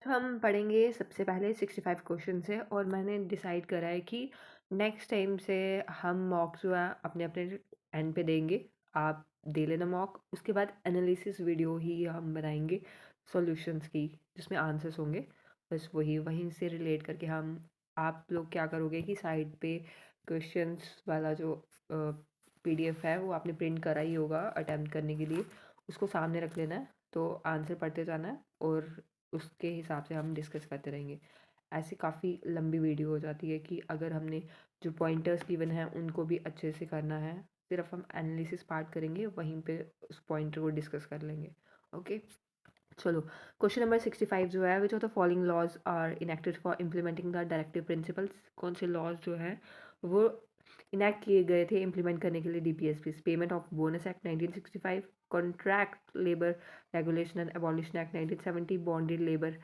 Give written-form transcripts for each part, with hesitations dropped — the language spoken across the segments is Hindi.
तो हम पढ़ेंगे सबसे पहले 65 क्वेश्चन है और मैंने डिसाइड करा है कि नेक्स्ट टाइम से हम मॉक जो है अपने अपने एंड पे देंगे। आप दे लेना मॉक, उसके बाद एनालिसिस वीडियो ही हम बनाएंगे सॉल्यूशंस की, जिसमें आंसर्स होंगे। बस वहीं से रिलेट करके हम, आप लोग क्या करोगे कि साइड पे क्वेश्चंस वाला जो पीडीएफ है वो आपने प्रिंट करा ही होगा अटेम्प्ट करने के लिए, उसको सामने रख लेना है, तो आंसर पढ़ते जाना है और उसके हिसाब से हम डिस्कस करते रहेंगे। ऐसे काफ़ी लंबी वीडियो हो जाती है कि अगर हमने जो पॉइंटर्स गिवन हैं उनको भी अच्छे से करना है, सिर्फ हम एनालिसिस पार्ट करेंगे, वहीं पे उस पॉइंटर को डिस्कस कर लेंगे। ओके, चलो क्वेश्चन नंबर 65 जो है, which of the following laws are enacted for implementing the directive principles. कौन से लॉज जो है वो इनेक्ट किए गए थे इम्प्लीमेंट करने के लिए DPSP? Payment of bonus act 1965, contract labour regulation and abolition act 1970, bonded labour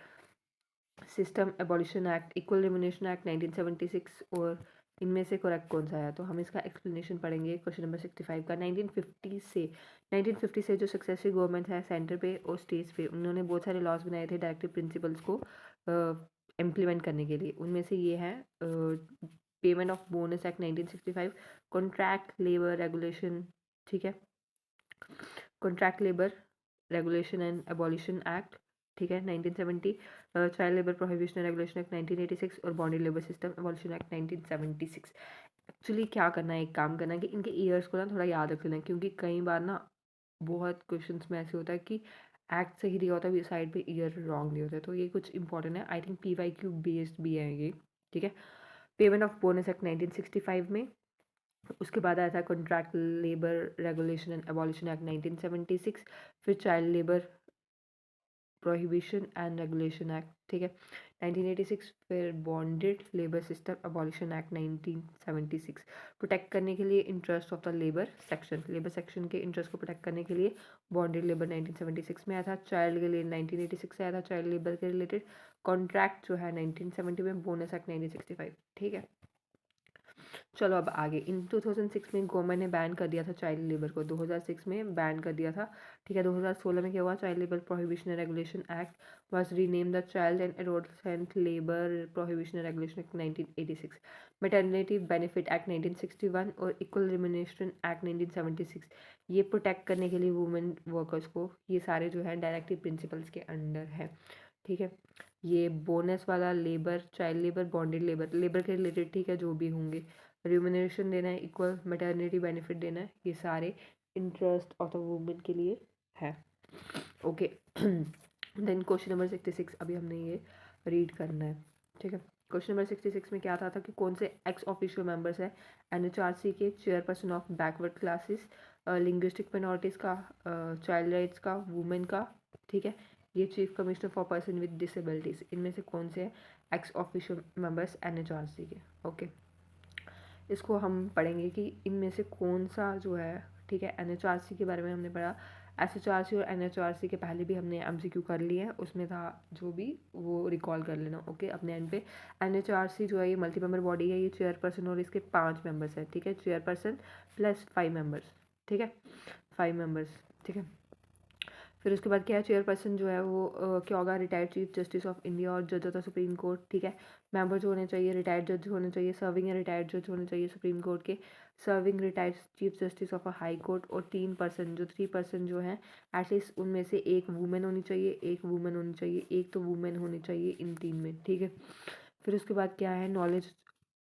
system abolition act, equal remuneration act 1976, और इनमें से करेक्ट कौन सा है? तो हम इसका एक्सप्लेनेशन पढ़ेंगे क्वेश्चन नंबर 65 का। 1950 से जो सक्सेसिव गवर्नमेंट है सेंटर पे और स्टेट्स पे, उन्होंने बहुत सारे लॉज बनाए थे डायरेक्टिव प्रिंसिपल्स को इम्प्लीमेंट करने के लिए। उनमें से ये है payment of bonus act 1965, contract labour regulation, ठीक है, contract labour regulation and abolition act, ठीक है, 1970, child labour prohibition regulation act 1986 और bonded labour system abolition act 1976। Actually क्या करना है, एक काम करना है कि इनके ईयर्स को ना थोड़ा याद रख लेना है, क्योंकि कई बार ना बहुत क्वेश्चंस में ऐसे होता है कि एक्ट सही दिया होता है, साइड पे ईयर रॉन्ग दिया होता है, तो ये कुछ इंपॉर्टेंट है। आई थिंक PYQ बेस्ड भी है ये, ठीक है। पेमेंट ऑफ बोनस एक्ट 1965 में, उसके बाद आया था contract labour regulation and abolition act 1976, फिर child labour prohibition and regulation act, ठीक है, 1986, फिर bonded labour system abolition act 1976। Protect करने के लिए interest of the labour section के इंटरेस्ट को प्रोटेक्ट करने के लिए बॉन्डेड लेबर 1976 में आया था। चाइल्ड के लिए 1986 से आया था, चाइल्ड लेबर के रिलेटेड। कॉन्ट्रैक्ट जो है 1970 में, बोनस एक्ट 1965, ठीक है। चलो अब आगे, इन 2006 में गवर्नमेंट ने बैन कर दिया था चाइल्ड लेबर को, 2006 में बैन कर दिया था, ठीक है। 2016 में क्या हुआ, child labour prohibition and regulation act was rename the child and adolescent labour prohibition and regulation act 1986। Maternity benefit act 1961 और इक्वल रिम्यूनरेशन एक्ट 1976, ये प्रोटेक्ट करने के लिए वुमेन वर्कर्स को, ये सारे जो है डायरेक्टिव प्रिंसिपल्स के अंडर है, ठीक है। ये बोनस वाला labour, child labour, bonded labour, labour के रिलेटेड, ठीक है, जो भी होंगे, रिम्यूनरेशन देना है, इक्वल मैटरनिटी बेनिफिट देना है, ये सारे इंटरेस्ट ऑफ द वुमेन के लिए है। ओके, देन क्वेश्चन नंबर 66 अभी हमने ये रीड करना है, ठीक है। क्वेश्चन नंबर 66 में क्या था कि कौन से एक्स ऑफिशियल मेंबर्स है NHRC के, chairperson of backward classes, linguistic minorities का, चाइल्ड राइट्स का, वुमेन का, ठीक है, ये chief commissioner for person with disabilities, इनमें से कौन से एक्स ऑफिशियल मेंबर्स NHRC के? ओके, इसको हम पढ़ेंगे कि इनमें से कौन सा जो है, ठीक है। NHRC के बारे में हमने पढ़ा, SHRC और NHRC के पहले भी हमने MCQ कर लिए हैं, उसमें था जो भी वो रिकॉल कर लेना, ओके, अपने एंड पे। NHRC जो है ये मल्टी मेंबर बॉडी है, ये चेयरपर्सन और इसके 5 मेंबर्स हैं, ठीक है, चेयरपर्सन प्लस 5 मेंबर्स, ठीक है, 5 मेंबर्स, ठीक है। फिर उसके बाद क्या है, चेयरपर्सन जो है वो क्या होगा, retired chief justice of India और जज ऑफ द सुप्रीम कोर्ट, ठीक है। मेंबर जो होने चाहिए रिटायर्ड जज होने चाहिए, सर्विंग या रिटायर्ड जज होने चाहिए सुप्रीम कोर्ट के, serving retired chief justice of a high court, और 3 पर्सन जो हैं एटलीस्ट उनमें से एक वुमेन होनी चाहिए, एक वुमेन होनी चाहिए, एक तो वुमेन होनी चाहिए इन 3 में, ठीक है। फिर उसके बाद क्या है, नॉलेज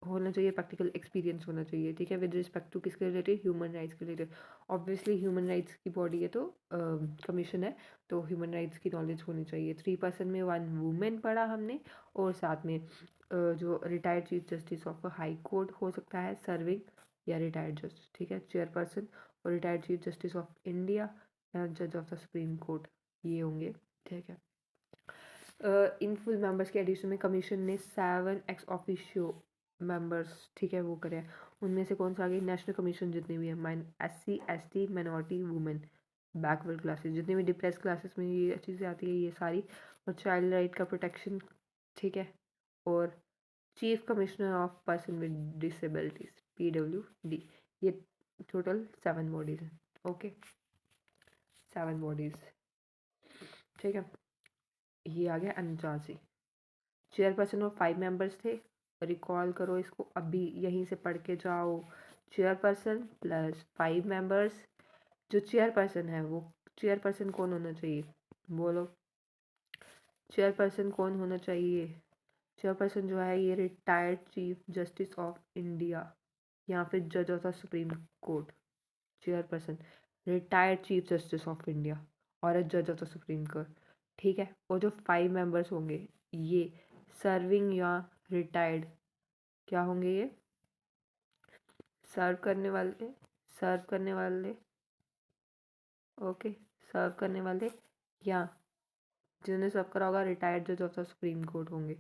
होना चाहिए, प्रैक्टिकल एक्सपीरियंस होना चाहिए, ठीक है, विद रिस्पेक्ट टू किसके रिलेटेड, ह्यूमन राइट्स के रिलेटेड। ऑब्वियसली ह्यूमन राइट्स की बॉडी है तो कमीशन है, तो ह्यूमन राइट्स की नॉलेज होनी चाहिए। 3 पर्सन में 1 वुमेन पढ़ा हमने, और साथ में जो retired chief justice of high court हो सकता है, सर्विंग या रिटायर्ड जज, ठीक है, चेयरपर्सन और retired chief justice of India या जज ऑफ द सुप्रीम कोर्ट, ये होंगे, ठीक है। इन फुल मेंबर्स के एडिशन में कमीशन ने 7 एक्स ऑफिशियो मेंबर्स, ठीक है, वो करे हैं। उनमें से कौन सा आ गई, नेशनल कमीशन जितनी भी है, SC ST minority women backward classes, जितनी भी डिप्रेस क्लासेस में ये चीज़ें आती है, ये सारी, और चाइल्ड राइट का प्रोटेक्शन, ठीक है, और chief commissioner of person with disabilities PWD, ये टोटल 7 बॉडीज हैं, ओके, 7 बॉडीज, ठीक है। ये आ गया अनचार्जी। चेयरपर्सन और 5 मेंबर्स थे। रिकॉल करो इसको, अभी यहीं से पढ़ के जाओ। Chairperson plus 5 members. जो चेयरपर्सन है वो चेयरपर्सन कौन होना चाहिए, बोलो। चेयरपर्सन कौन होना चाहिए? चेयरपर्सन जो है ये retired chief justice of India या फिर जज of the supreme court. Chairperson retired chief justice of India और जज ऑफ द सुप्रीम कोर्ट, ठीक है। और जो 5 मेंबर्स होंगे ये सर्विंग या रिटायर्ड क्या होंगे, ये सर्व करने वाले, सर्व करने वाले, ओके, सर्व करने वाले या जिन्होंने सर्व करा होगा रिटायर्ड जज ऑफ द सुप्रीम कोर्ट होंगे,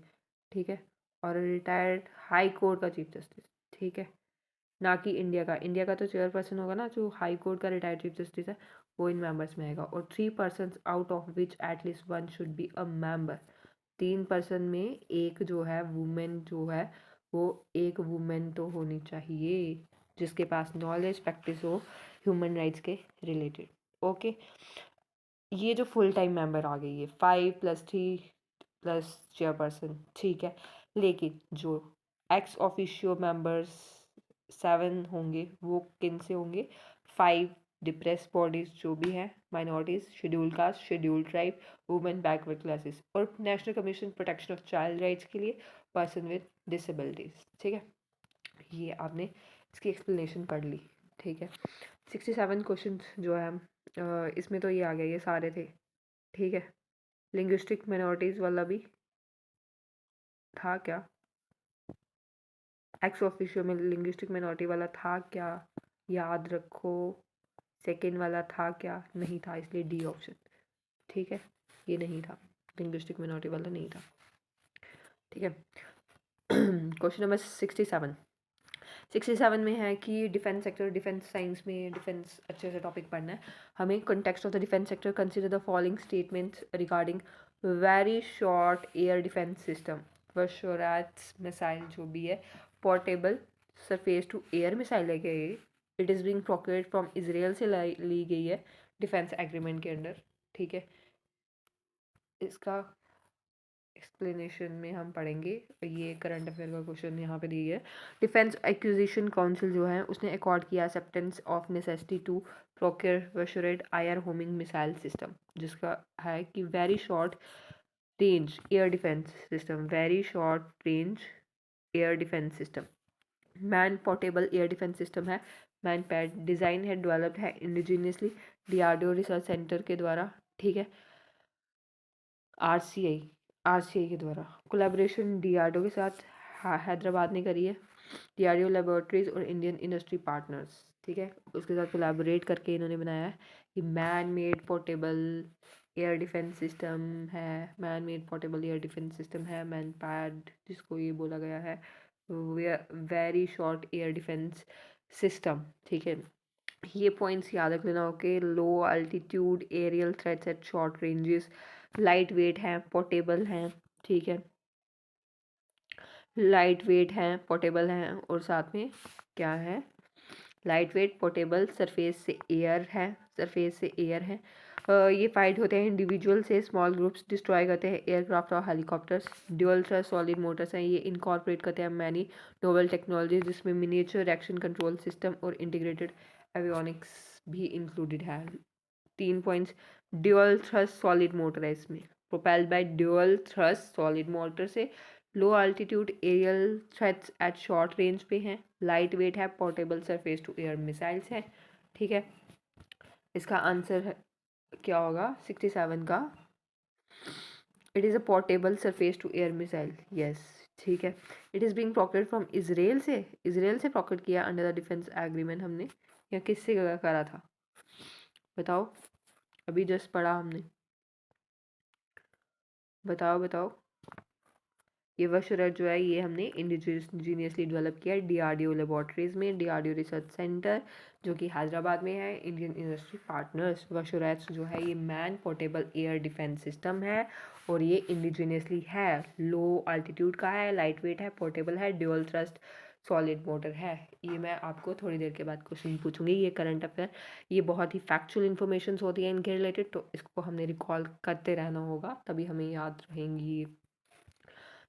ठीक है। और रिटायर्ड हाई कोर्ट का चीफ जस्टिस, ठीक है, ना कि इंडिया का तो चेयरपर्सन होगा ना, जो हाई कोर्ट का रिटायर्ड चीफ जस्टिस है वो इन मेंबर्स में आएगा। और 3 person out of which at least 1 should be a member. 3 person में एक जो है वुमेन जो है वो एक वुमेन तो होनी चाहिए जिसके पास नॉलेज प्रैक्टिस हो ह्यूमन राइट्स के रिलेटेड, ओके। ये जो फुल टाइम मेंबर आ गई है 5 + 3 + चेयरपर्सन, ठीक है। लेकिन जो एक्स ऑफिशियो मेंबर्स 7 होंगे वो किन से होंगे? 5 डिप्रेस बॉडीज जो भी हैं, minorities, schedule caste, schedule tribe, women, backward classes और national commission protection of child rights के लिए पर्सन विद डिसेबिलिटीज, ठीक है। ये आपने इसकी एक्सप्लेनेशन पढ़ ली, ठीक है। 67 क्वेश्चन जो है इसमें तो ये आ गया, ये सारे थे, ठीक है। लिंग्विस्टिक माइनॉरिटीज़ वाला भी था क्या? एक्स ऑफिशियो में लिंग्विस्टिक माइनॉरिटी वाला था क्या? याद रखो। सेकेंड वाला था क्या? नहीं था, इसलिए डी ऑप्शन, ठीक है, ये नहीं था, लिंग्विस्टिक माइनॉरिटी वाला नहीं था, ठीक है। Question number 67। 67 में है कि डिफेंस सेक्टर, डिफेंस साइंस में डिफेंस अच्छे से टॉपिक पढ़ना है हमें। Context of the defence sector, consider the following statements regarding very short air defence system. VSHORADS missile जो भी है portable surface to air missile है क्या ये? It is being procured from Israel से ली गई है डिफेंस एग्रीमेंट के अंडर, ठीक है। इसका एक्सप्लेनेशन में हम पढ़ेंगे। ये करंट अफेयर का क्वेश्चन यहाँ पे दिया है। डिफेंस एक्विजिशन काउंसिल जो है उसने अकॉर्ड किया acceptance of necessity to procure VSHORADS IR homing missile system, जिसका है कि very short range air defence system, very short range air defence system, man portable air defence system है, मैन पैड डिज़ाइन है, डेवलप्ड है इंडिजीनियसली डीआरडीओ रिसर्च सेंटर के द्वारा, ठीक है। आरसीआई के द्वारा कोलैबोरेशन डीआरडीओ के साथ हैदराबाद ने करी है, डीआरडीओ लेबोरेटरीज और इंडियन इंडस्ट्री पार्टनर्स, ठीक है, उसके साथ कोलैबोरेट करके इन्होंने बनाया है कि man made portable air defence system है, man made portable air defence system है, मैन पैड जिसको ये बोला गया है, very short air defence system, ठीक है। ये पॉइंट्स याद रख लेना, okay. Low altitude aerial threats at short ranges, light weight हैं, पोर्टेबल हैं, ठीक है, लाइट वेट हैं, पोर्टेबल हैं और साथ में क्या है, लाइट वेट पोर्टेबल सरफेस से एयर है, सरफेस से एयर है। ये फाइट होते हैं इंडिविजुअल से, स्मॉल ग्रुप्स डिस्ट्रॉय करते हैं एयरक्राफ्ट और helicopters, dual thrust solid motors हैं, ये इनकॉर्पोरेट करते हैं मैनी नोवेल टेक्नोलॉजी जिसमें मिनिएचर रिएक्शन कंट्रोल सिस्टम और इंटीग्रेटेड एवियोनिक्स भी इंक्लूडेड है। 3 points, dual thrust solid motor है इसमें, propelled by dual thrust solid motor से, low altitude aerial threats at short range पे हैं, लाइट वेट है, portable surface to air missiles है, ठीक है। इसका आंसर क्या होगा 67 का? It is a portable surface to air missile, yes, ठीक है। It is being procured from Israel से प्रोक्योर किया अंडर द डिफेंस एग्रीमेंट हमने, या किससे करा था बताओ, अभी जस्ट पढ़ा हमने, बताओ बताओ। ये वशरत जो है ये हमने इंडिजीनियसली डेवलप किया है डीआरडीओ लेबोरेटरीज में, डीआरडीओ रिसर्च सेंटर जो कि हैदराबाद में है, इंडियन इंडस्ट्री पार्टनर्स। वशरत जो है ये man portable air defence system है और ये इंडिजीनियसली है, लो अल्टीट्यूड का है, लाइट वेट है, पोर्टेबल है, ड्यूअल थ्रस्ट सॉलिड मोटर है? ये मैं आपको थोड़ी देर के बाद क्वेश्चन पूछूंगी। ये करंट अफेयर, ये बहुत ही फैक्चुअल इन्फॉर्मेशन होती है इनके रिलेटेड, तो इसको हमने रिकॉल करते रहना होगा, तभी हमें याद रहेंगी।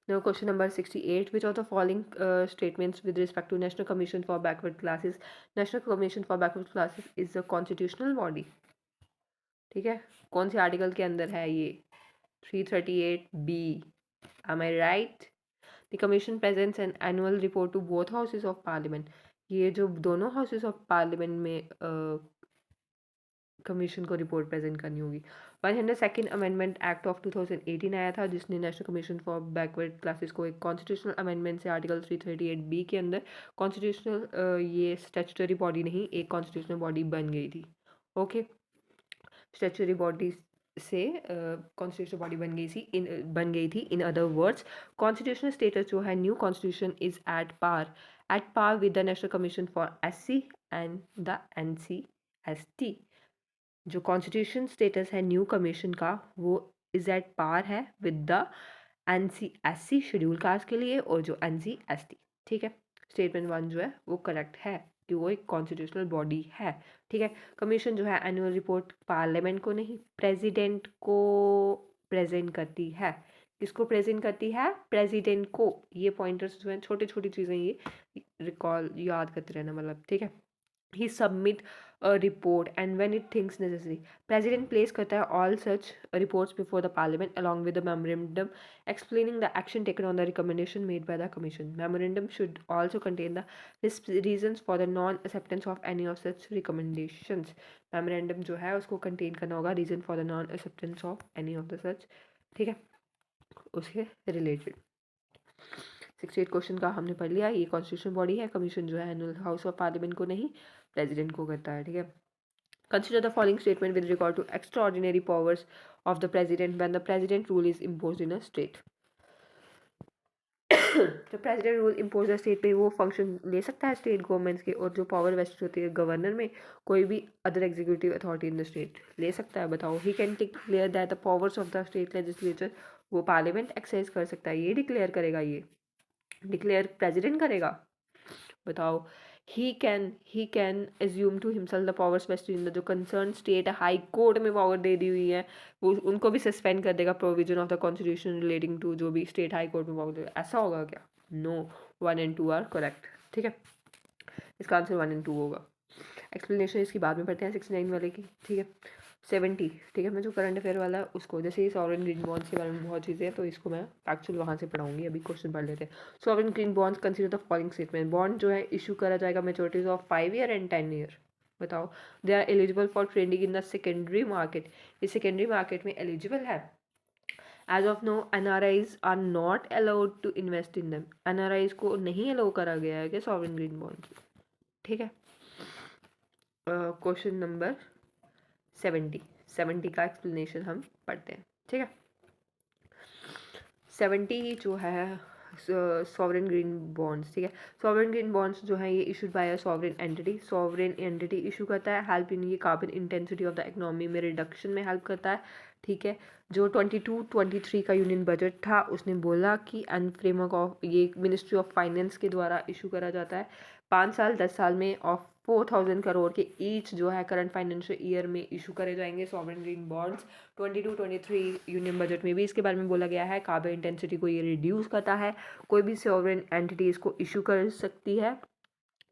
Now question number 68, which of the following statements with respect to National Commission for Backward Classes, National Commission for Backward Classes is a constitutional body? ठीक है, कौन से आर्टिकल के अंदर है ये? 338B. Am I right? The commission presents an annual report to both houses of parliament. ये जो दोनों हाउसेस ऑफ पार्लियामेंट में कमीशन को रिपोर्ट प्रेजेंट करनी होगी। 102nd अमेंडमेंट एक्ट ऑफ 2018 आया था, जिसने national commission for backward classes को एक कॉन्स्टिट्यूशनल अमेंडमेंट से आर्टिकल 338B के अंदर कॉन्स्टिट्यूशनल ये स्टैट्यूटरी बॉडी नहीं, एक कॉन्स्टिट्यूशनल बॉडी बन गई थी। ओके, स्टैट्यूटरी बॉडी से कॉन्स्टिट्यूशनल बॉडी बन गई थी। In other words, constitutional status जो है new constitution is at par with the national commission for SC and the NCST। जो कॉन्स्टिट्यूशन स्टेटस है न्यू कमीशन का, वो इज एट पार है with the NCSC schedule caste के लिए और जो NCST। ठीक है, स्टेटमेंट 1 जो है वो करेक्ट है कि वो एक कॉन्स्टिट्यूशनल बॉडी है। ठीक है, कमीशन जो है एनुअल रिपोर्ट पार्लियामेंट को नहीं, प्रेसिडेंट को प्रेजेंट करती है। किसको प्रेजेंट करती है? प्रेसिडेंट को। ये पॉइंटर्स जो हैं, छोटी छोटी चीज़ें, ये रिकॉल याद करते रहना, मतलब ठीक है। ही submit a report and when it thinks necessary, president place करता है all such reports before the parliament along with the memorandum explaining the action taken on the recommendation made by the commission. Memorandum should also contain the reasons for the non acceptance of any of such recommendations. Memorandum जो है उसको contain करना होगा reason for the non acceptance of any of the such, ठीक है, उसके related। 68 क्वेश्चन का हमने पढ़ लिया। ये कॉन्स्टिट्यूशन बॉडी है, कमीशन जो है एनुअल हाउस ऑफ पार्लियामेंट को नहीं, प्रेसिडेंट को करता है। ठीक है, consider the following statement with regard to extraordinary powers of the president when the president rule is imposed in a state. तो president rule impose the state पे वो फंक्शन ले सकता है स्टेट गवर्नमेंट्स के, और जो पावर वेस्ट होती है गवर्नर में, कोई भी other executive authority in the state ले सकता है। बताओ, he can declare that the powers of the state legislature, वो पार्लियामेंट एक्सरसाइज कर सकता है। ये डिक्लेयर करेगा, ये डिक्लेयर प्रेसिडेंट करेगा। बताओ, he can assume to himself the powers vested in the, जो कंसर्न स्टेट हाई कोर्ट में पावर दे दी हुई है, वो उनको भी सस्पेंड कर देगा provision of the constitution relating to जो भी स्टेट हाई कोर्ट में पावर दे। ऐसा होगा क्या? No, 1 and 2 are correct. ठीक है, इसका आंसर 1 and 2 होगा। एक्सप्लेनेशन इसकी बाद में पढ़ते हैं 69 वाले की। ठीक है, 70, ठीक है, मैं जो करंट अफेयर वाला है उसको, जैसे ये सॉवरेन ग्रीन बॉन्ड्स के बारे में बहुत चीज़ें हैं, तो इसको मैं एक्चुअल वहाँ से पढ़ाऊंगी। अभी क्वेश्चन पढ़ लेते हैं। Sovereign green bonds consider the following statement, bond जो है इशू करा जाएगा maturities of 5 year and 10 year। बताओ, they are eligible for trading in the secondary market, ये सेकेंडरी मार्केट में एलिजिबल है। As of now NRIs are not allowed to invest in them, NRIs को नहीं अलाउ करा गया है कि सॉवरेन ग्रीन बॉन्ड्स। ठीक है, क्वेश्चन नंबर 70 का एक्सप्लेनेशन हम पढ़ते हैं। ठीक है, 70 जो है सॉवरेन ग्रीन बॉन्ड्स। ठीक है, सॉवरेन ग्रीन बॉन्ड्स जो है ये issued by a sovereign entity issue करता है। हेल्प इन, ये carbon intensity of the economy में रिडक्शन में हेल्प करता है। ठीक है, जो 22-23 का यूनियन बजट था उसने बोला कि एंड फ्रेमवर्क ऑफ, ये मिनिस्ट्री ऑफ फाइनेंस के द्वारा इशू करा जाता है। 5 साल 10 साल में ऑफ 4000 करोड़ के ईच जो है करंट फाइनेंशियल ईयर में इशू करे जाएंगे sovereign green bonds. 22-23 union budget में भी इसके बारे में बोला गया है। कार्बन इंटेंसिटी को ये रिड्यूस करता है। कोई भी सॉवरेन एंटिटी इसको इशू कर सकती है।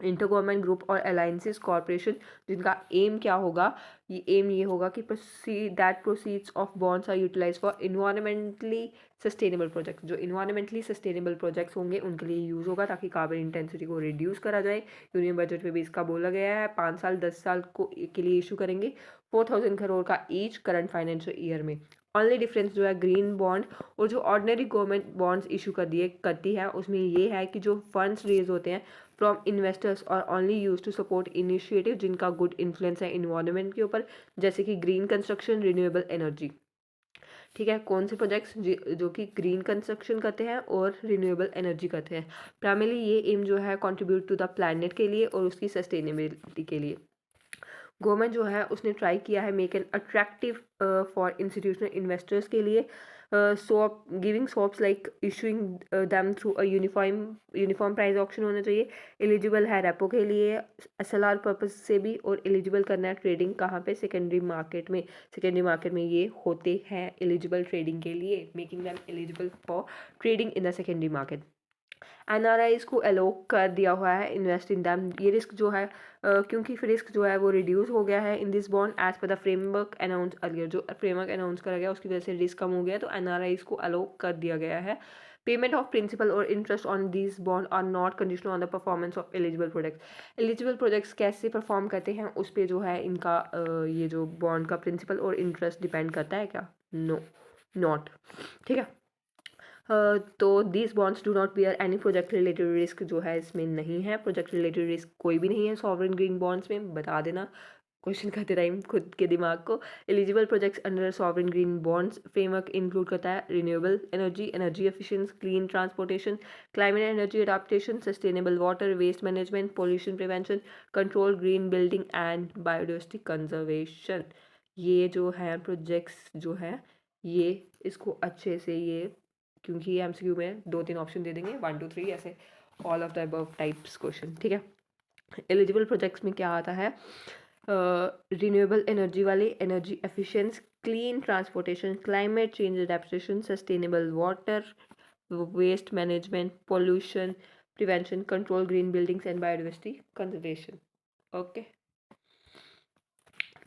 इंटर गवर्नमेंट ग्रुप और अलायंसेस कॉर्पोरेशन, जिनका एम क्या होगा, ये होगा कि proceeds of bonds are utilise for environmentally sustainable project. जो इन्वायरमेंटली सस्टेनेबल प्रोजेक्ट्स होंगे उनके लिए यूज़ होगा, ताकि कार्बन इंटेंसिटी को रिड्यूस करा जाए। यूनियन बजट में भी इसका बोला गया है। 5 साल 10 साल के लिए इशू करेंगे 4000 करोड़ का ईच करंट फाइनेंशियल ईयर में। ऑनली डिफरेंस जो है ग्रीन बॉन्ड और जो ऑर्डिनरी गवर्नमेंट बॉन्ड्स इशू करती है उसमें ये है कि जो फंड्स रेज होते हैं फ्रॉम इन्वेस्टर्स और only use to support initiative जिनका गुड इन्फ्लुएंस है इन्वायरमेंट के ऊपर, जैसे कि ग्रीन कंस्ट्रक्शन, रिन्यूएबल एनर्जी। ठीक है, कौन से प्रोजेक्ट्स जो कि ग्रीन कंस्ट्रक्शन करते हैं और रिन्यूएबल एनर्जी करते हैं। प्राइमरली ये एम जो है कंट्रीब्यूट टू द प्लैनेट के लिए और उसकी सस्टेनेबिलिटी के लिए। गवर्नमेंट जो है उसने ट्राई किया है make an attractive for institutional investors के लिए swap giving swaps like issuing them through a uniform price auction होना चाहिए। एलिजिबल है रेपो के लिए, एसएलआर पर्पज से भी, और एलिजिबल करना है ट्रेडिंग कहाँ पे, सेकेंडरी मार्केट में। सेकेंडरी मार्केट में ये होते हैं एलिजिबल ट्रेडिंग के लिए, making them eligible for trading in the secondary market. NRIs को अलो कर दिया हुआ है इन्वेस्ट इन दैम। ये रिस्क जो है क्योंकि रिस्क जो है वो रिड्यूस हो गया है in this bond as per the framework announce earlier. जो फ्रेमवर्क अनाउंस करा गया उसकी वजह से रिस्क कम हो गया, तो एनआरआईज को अलो कर दिया गया है। पेमेंट ऑफ प्रिंसिपल और interest on this bond are not conditional on the performance of eligible products. Eligible projects कैसे परफॉर्म करते हैं उस पर जो है इनका ये जो बॉन्ड का प्रिंसिपल और इंटरेस्ट डिपेंड करता है क्या? No, not. ठीक है। तो this bonds do not bear any project related risk जो है इसमें नहीं है। प्रोजेक्ट रिलेटेड रिस्क कोई भी नहीं है सॉवरेन ग्रीन बॉन्ड्स में, बता देना क्वेश्चन करते टाइम खुद के दिमाग को। Eligible projects under sovereign green bonds framework include करता है renewable energy, energy efficiency, clean transportation, climate energy adaptation, sustainable water, waste management, pollution prevention, control, green building and biodiversity conservation. ये जो है प्रोजेक्ट्स जो है ये इसको अच्छे से ये, क्योंकि ये एमसीक्यू में 2-3 ऑप्शन दे देंगे 1 2 3 ऐसे, all of the above types question. ठीक है। एलिजिबल प्रोजेक्ट्स में क्या आता है? रिन्यूएबल एनर्जी वाले, energy efficiency, clean transportation, climate change adaptation, sustainable water, waste management, pollution prevention, control, green buildings and biodiversity conservation. Okay.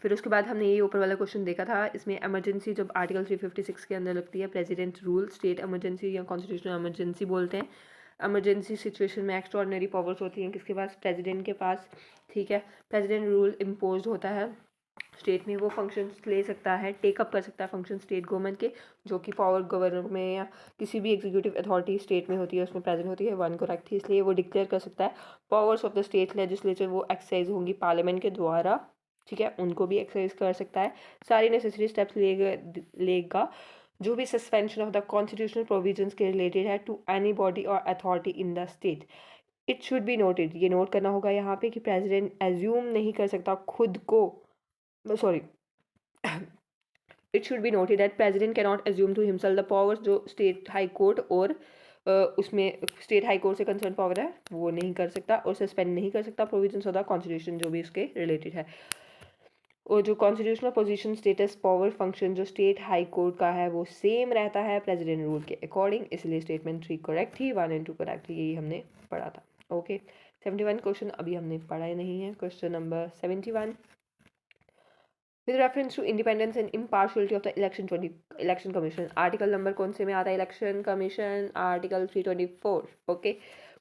फिर उसके बाद हमने ये ऊपर वाला क्वेश्चन देखा था, इसमें इमरजेंसी जब आर्टिकल 356 के अंदर लगती है, प्रेसिडेंट रूल, स्टेट इमरजेंसी या कॉन्स्टिट्यूशनल इमरजेंसी बोलते हैं। इमरजेंसी सिचुएशन में एक्स्ट्रॉर्डनरी पावर्स होती हैं किसके पास? प्रेसिडेंट के पास। ठीक है। प्रेसिडेंट रूल इम्पोज होता है स्टेट में, वो फंक्शंस ले सकता है, टेकअप कर सकता है फंक्शन स्टेट गवर्नमेंट के, जो कि पावर गवर्नर में या किसी भी एग्जीक्यूटिव अथॉरिटी स्टेट में होती है उसमें प्रेजेंट होती है। 1 करेक्ट थी, इसलिए वो डिक्लेयर कर सकता है। Powers of the state legislature वो एक्सरसाइज होंगी पार्लियामेंट के द्वारा। ठीक है, उनको भी एक्सरसाइज कर सकता है, सारी नेसेसरी स्टेप्स लेगा जो भी suspension of the constitutional provisions के रिलेटेड है टू एनी बॉडी और authority in the state. It should be noted, ये नोट करना होगा यहाँ पे कि प्रेसिडेंट एज्यूम नहीं कर सकता खुद को, sorry, it should be noted that president can not assume to himself the powers जो स्टेट हाई कोर्ट और उसमें स्टेट हाई कोर्ट से कंसर्न पावर है वो नहीं कर सकता, और सस्पेंड नहीं कर सकता प्रोविजंस ऑफ द कॉन्स्टिट्यूशन जो भी उसके रिलेटेड है। और जो constitutional position status power function जो स्टेट हाई कोर्ट का है वो सेम रहता है प्रेसिडेंट रूल के अकॉर्डिंग, इसलिए स्टेटमेंट 3 करेक्ट थी, 1 और 2 करेक्ट थी, यही हमने पढ़ा था। ओके। 71 क्वेश्चन अभी हमने पढ़ा ही नहीं है। Question number 71, with reference to independence and impartiality of the election commission, article number कौन से में आता है? Election commission article 324। Okay.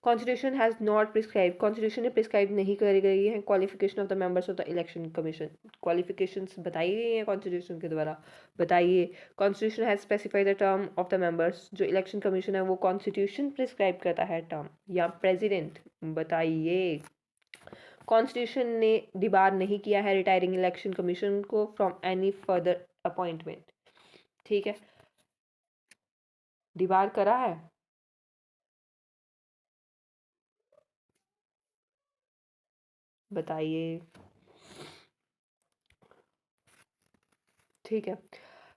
Constitution has not prescribe, constitution ने प्रिस्क्राइब नहीं करी गई है qualification of the members of the election commission. Qualifications बताई गई हैं कॉन्स्टिट्यूशन के द्वारा, बताइए। Constitution has specified the term of the members, जो इलेक्शन कमीशन है वो कॉन्स्टिट्यूशन प्रिस्क्राइब करता है टर्म या प्रेसिडेंट, बताइए। कॉन्स्टिट्यूशन ने डिबार नहीं किया है रिटायरिंग इलेक्शन कमीशन को फ्रॉम एनी फर्दर अपॉइंटमेंट। ठीक है, डिबार करा है? बताइए। ठीक है।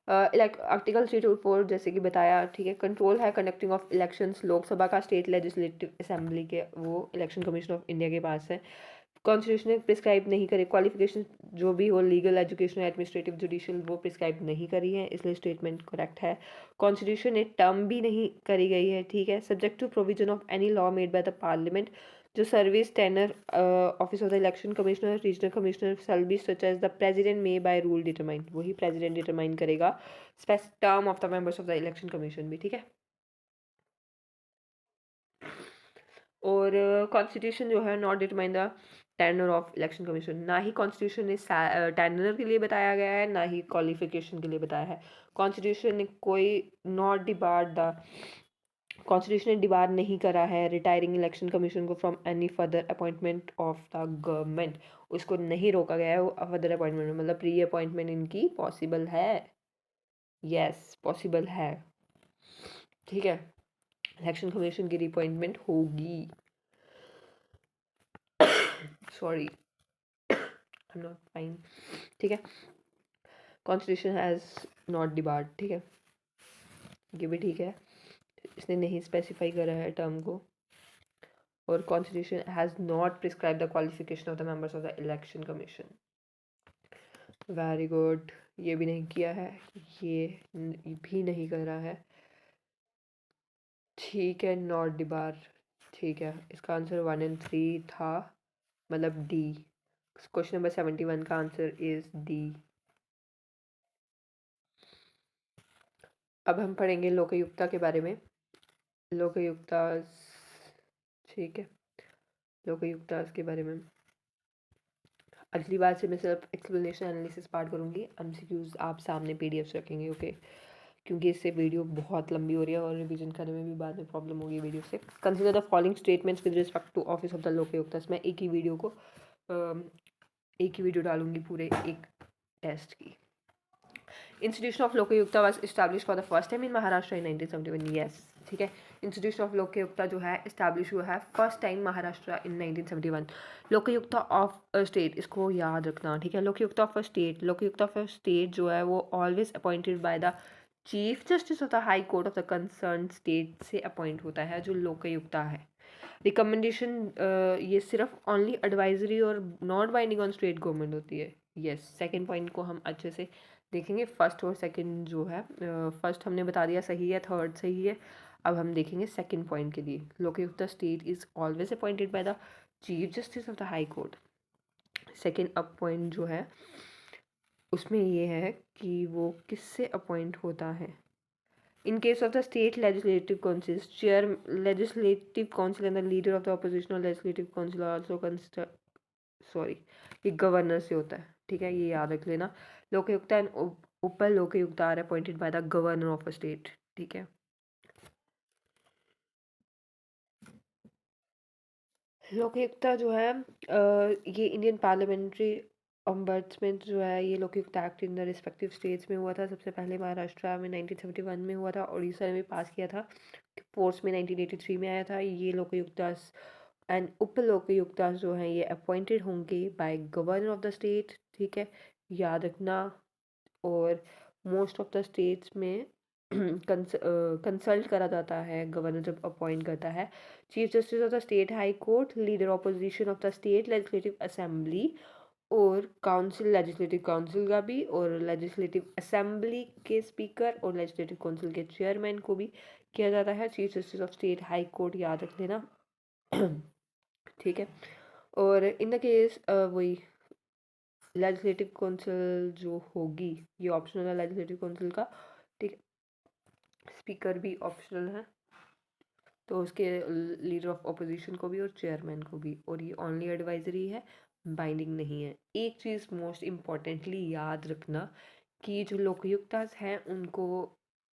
आर्टिकल 324 जैसे कि बताया, ठीक है, कंट्रोल है कंडक्टिंग ऑफ इलेक्शंस, लोकसभा का, स्टेट लेजिस्लेटिव असेंबली के, वो इलेक्शन कमीशन ऑफ इंडिया के पास है। कॉन्स्टिट्यूशन ने प्रिस्क्राइब नहीं करे क्वालिफिकेशन जो भी हो, लीगल, एजुकेशनल, एडमिनिस्ट्रेटिव, जुडिशियल, वो प्रिस्क्राइब नहीं करी है, इसलिए स्टेटमेंट करेक्ट है। कॉन्स्टिट्यूशन ने टर्म भी नहीं करी गई है। ठीक है। Subject to provision of any law made by the parliament, जो service tenure office of the election commissioner, regional commissioner shall be such as the president may by rule determine, वही प्रेसिडेंट डिटरमाइन करेगा term of the members of the election commission भी। ठीक है। और कॉन्स्टिट्यूशन जो है not determine the tenure of election commission, ना ही कॉन्स्टिट्यूशन ने टेनर के लिए बताया गया है ना ही क्वालिफिकेशन के लिए बताया है। कॉन्स्टिट्यूशन ने कोई नॉट डिबार्ड द, कॉन्स्टिट्यूशन ने डिबार नहीं करा है रिटायरिंग इलेक्शन कमीशन को from any further appointment of the government, उसको नहीं रोका गया है वो फर्दर अपॉइंटमेंट, मतलब प्री अपॉइंटमेंट इनकी पॉसिबल है, यस पॉसिबल है। ठीक है। इलेक्शन कमीशन की रिअपॉइंटमेंट होगी, sorry I am not fine. ठीक है। Constitution has not debarred. ठीक है। ये भी ठीक है, इसने नहीं स्पेसिफाई करा है टर्म को। और constitution has not prescribe the qualification of the members of the election commission. Very good, ये भी नहीं किया है, ये भी नहीं करा है, ठीक है। नॉट डिबार, ठीक है। इसका आंसर 1 and 3 था, मतलब डी। क्वेश्चन नंबर 71 का आंसर इज डी। अब हम पढ़ेंगे लोकयुक्ता के बारे में। लोकयुक्ता, ठीक है, लोकयुक्ता के बारे में अगली बार से मैं सिर्फ एक्सप्लेनेशन एनालिसिस पार्ट करूँगी, एमसीक्यूज आप सामने पीडीएफ्स रखेंगे, ओके। क्योंकि इससे वीडियो बहुत लंबी हो रही है और रिवीजन करने में भी बाद में प्रॉब्लम होगी वीडियो से। Consider the following statements with respect to office of the Lokayukta. मैं एक ही वीडियो डालूंगी पूरे एक टेस्ट की। Institution of Lokayukta was establish for the first time in Maharashtra in 1971। Yes, ठीक है। इंस्टीट्यूशन ऑफ लोकयुक्ता जो है एस्टैब्लिश हुआ है first time Maharashtra in 1971। Lokayukta of a state, इसको याद रखना, ठीक है। Lokayukta of a state, Lokayukta of a state जो है वो always appointed by the chief justice of the high court of the concern state से अपॉइंट होता है जो लोकयुक्ता है। रिकमेंडेशन ये सिर्फ ओनली एडवाइजरी और not binding on state government होती है। यस, सेकंड पॉइंट को हम अच्छे से देखेंगे। फर्स्ट और सेकंड जो है, फर्स्ट हमने बता दिया सही है, थर्ड सही है। अब हम देखेंगे सेकंड पॉइंट के लिए। Lokayukta state is always appointed by the chief justice of the high court. Second up point जो है उसमें ये है कि वो किससे अपॉइंट होता है। In case of the state legislative councils, chair legislative council and the leader of the opposition or legislative council are also consider, sorry, ये गवर्नर से होता है, ठीक है, ये याद रख लेना। लोकयुक्ता एंड ऊपर Lokayukta are appointed by the governor of a state, ठीक है। लोकयुक्ता जो है ये इंडियन पार्लियामेंट्री ऑम्बड्समैन जो है, ये Lokayukta act in the respective states में हुआ था। सबसे पहले महाराष्ट्र में 1971 में हुआ था, उड़ीसा में भी पास किया था, फोर्स में 1983 में आया था। ये लोकयुक्ता एंड उप लोकयुक्ता जो हैं ये अपॉइंटेड होंगे by governor of the state, ठीक है, याद रखना। और मोस्ट ऑफ द स्टेट्स में कंसल्ट करा जाता है गवर्नर जब अपॉइंट करता है। Chief justice of the state high court, leader opposition of the state legislative assembly और काउंसिल, लेजिस्लेटिव काउंसिल का भी, और लेजिस्लेटिव असेंबली के स्पीकर और लेजिस्लेटिव काउंसिल के चेयरमैन को भी किया जाता है। Chief justice of state high court याद रख लेना, ठीक है। और इन द केस वही लेजिस्लेटिव काउंसिल जो होगी, ये ऑप्शनल है लेजिस्लेटिव काउंसिल का, ठीक है। स्पीकर भी ऑप्शनल है, तो उसके लीडर ऑफ अपोजिशन को भी और चेयरमैन को भी, और ये ओनली एडवाइजरी है, बाइंडिंग नहीं है। एक चीज़ मोस्ट इम्पॉर्टेंटली याद रखना कि जो लोकयुक्तास हैं उनको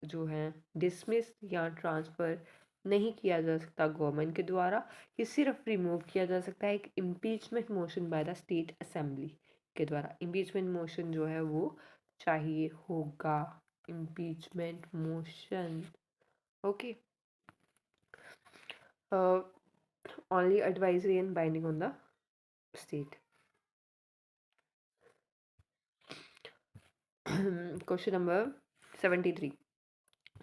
जो है डिसमिस या ट्रांसफ़र नहीं किया जा सकता गवर्नमेंट के द्वारा। ये सिर्फ रिमूव किया जा सकता है एक impeachment motion bye the state assembly के द्वारा। इम्पीचमेंट मोशन जो है वो चाहिए होगा, impeachment motion, okay. Only advisory and binding on the state. Question number 73.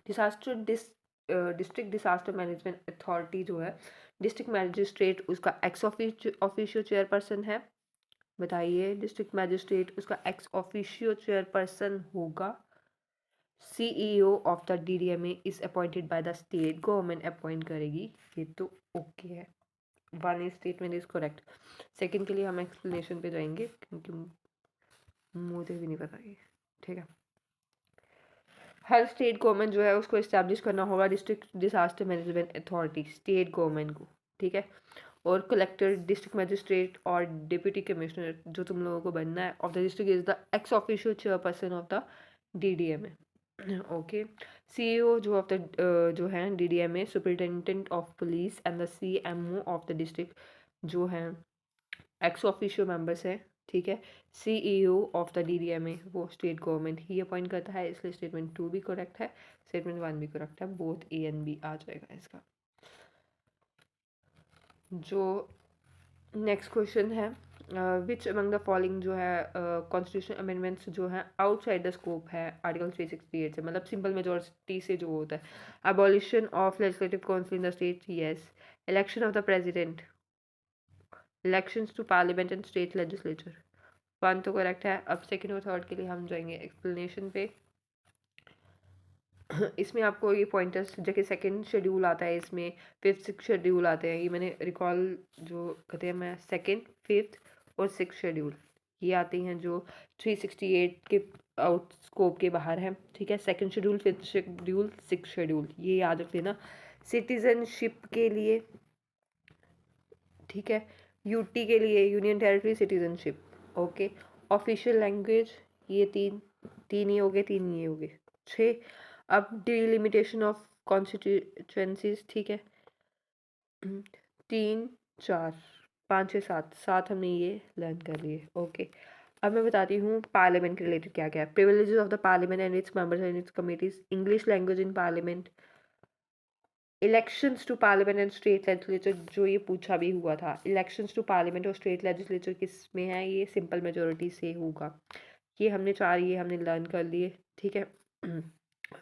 District disaster management authority जो है, डिस्ट्रिक्ट मैजिस्ट्रेट उसका एक्स ऑफिशियो चेयरपर्सन है। बताइए, डिस्ट्रिक्ट मैजिस्ट्रेट उसका एक्स ऑफिशियो चेयरपर्सन होगा। CEO of the DDMA is appointed by the state government appoint करेगी, ये तो ओके है। One statement is correct. Second के लिए हम एक्सप्लेनेशन पे जाएंगे क्योंकि मुझे भी नहीं पता ये, ठीक है। हर स्टेट गवर्नमेंट जो है उसको इस्टेब्लिश करना होगा district disaster management authority, state government को, ठीक है। और कलेक्टर, डिस्ट्रिक्ट मैजिस्ट्रेट और डिप्यूटी कमिश्नर जो तुम लोगों को बनना है of the district is the x official chairperson of the DDMA, okay. CEO जो ऑफ द जो है DDMA, superintendent of police and the CMO of the district जो हैं एक्स ऑफिशियो मेंबर्स हैं, ठीक है। सीईओ ऑफ द डीडीएमए वो स्टेट गवर्नमेंट ही अपॉइंट करता है, इसलिए स्टेटमेंट 2 भी करेक्ट है, स्टेटमेंट 1 भी करेक्ट है, बोथ ए एंड बी आ जाएगा इसका। जो नेक्स्ट क्वेश्चन है विच अमंग द फॉलोइंग जो है कॉन्स्टिट्यूशन अमेंडमेंट्स जो है आउटसाइड द स्कोप है आर्टिकल 368 से, मतलब सिंपल मेजोरिटी से जो होता है। Abolition of legislative council in the state, yes. Election of the president, elections to parliament and state legislature, one तो करेक्ट है। अब सेकंड और थर्ड के लिए हम जाएंगे एक्सप्लेनेशन पे। इसमें आपको ये पॉइंटर्स जैसे सेकंड शेड्यूल आता है, इसमें फिफ्थ सिक्स शेड्यूल आते हैं, ये मैंने रिकॉल जो कहते हैं मैं सेकंड फिफ्थ और सिक्स शेड्यूल ये आती हैं जो 368 के आउट स्कोप के बाहर है, ठीक है। Second schedule, fifth schedule, six schedule ये याद रख लेना। सिटीजनशिप के लिए, ठीक है, यूटी के लिए union territory citizenship, okay. Official language ये तीन तीन ही हो गए, तीन ये हो गए, छः। अब डिलिमिटेशन ऑफ कॉन्स्टिट्यूएंसीज, ठीक है, 3 4 5 6 7 7 हमने ये लर्न कर लिए, ओके। अब मैं बताती हूँ पार्लियामेंट के रिलेटेड क्या क्या है। Privileges of the parliament and its members and its committees, English language in parliament, elections to parliament and state legislature जो ये पूछा भी हुआ था, इलेक्शंस टू पार्लियामेंट और स्टेट लेजिस्लेचर किस में है, ये सिंपल मेजोरिटी से होगा। ये हमने चार ये हमने लर्न कर लिए, ठीक है।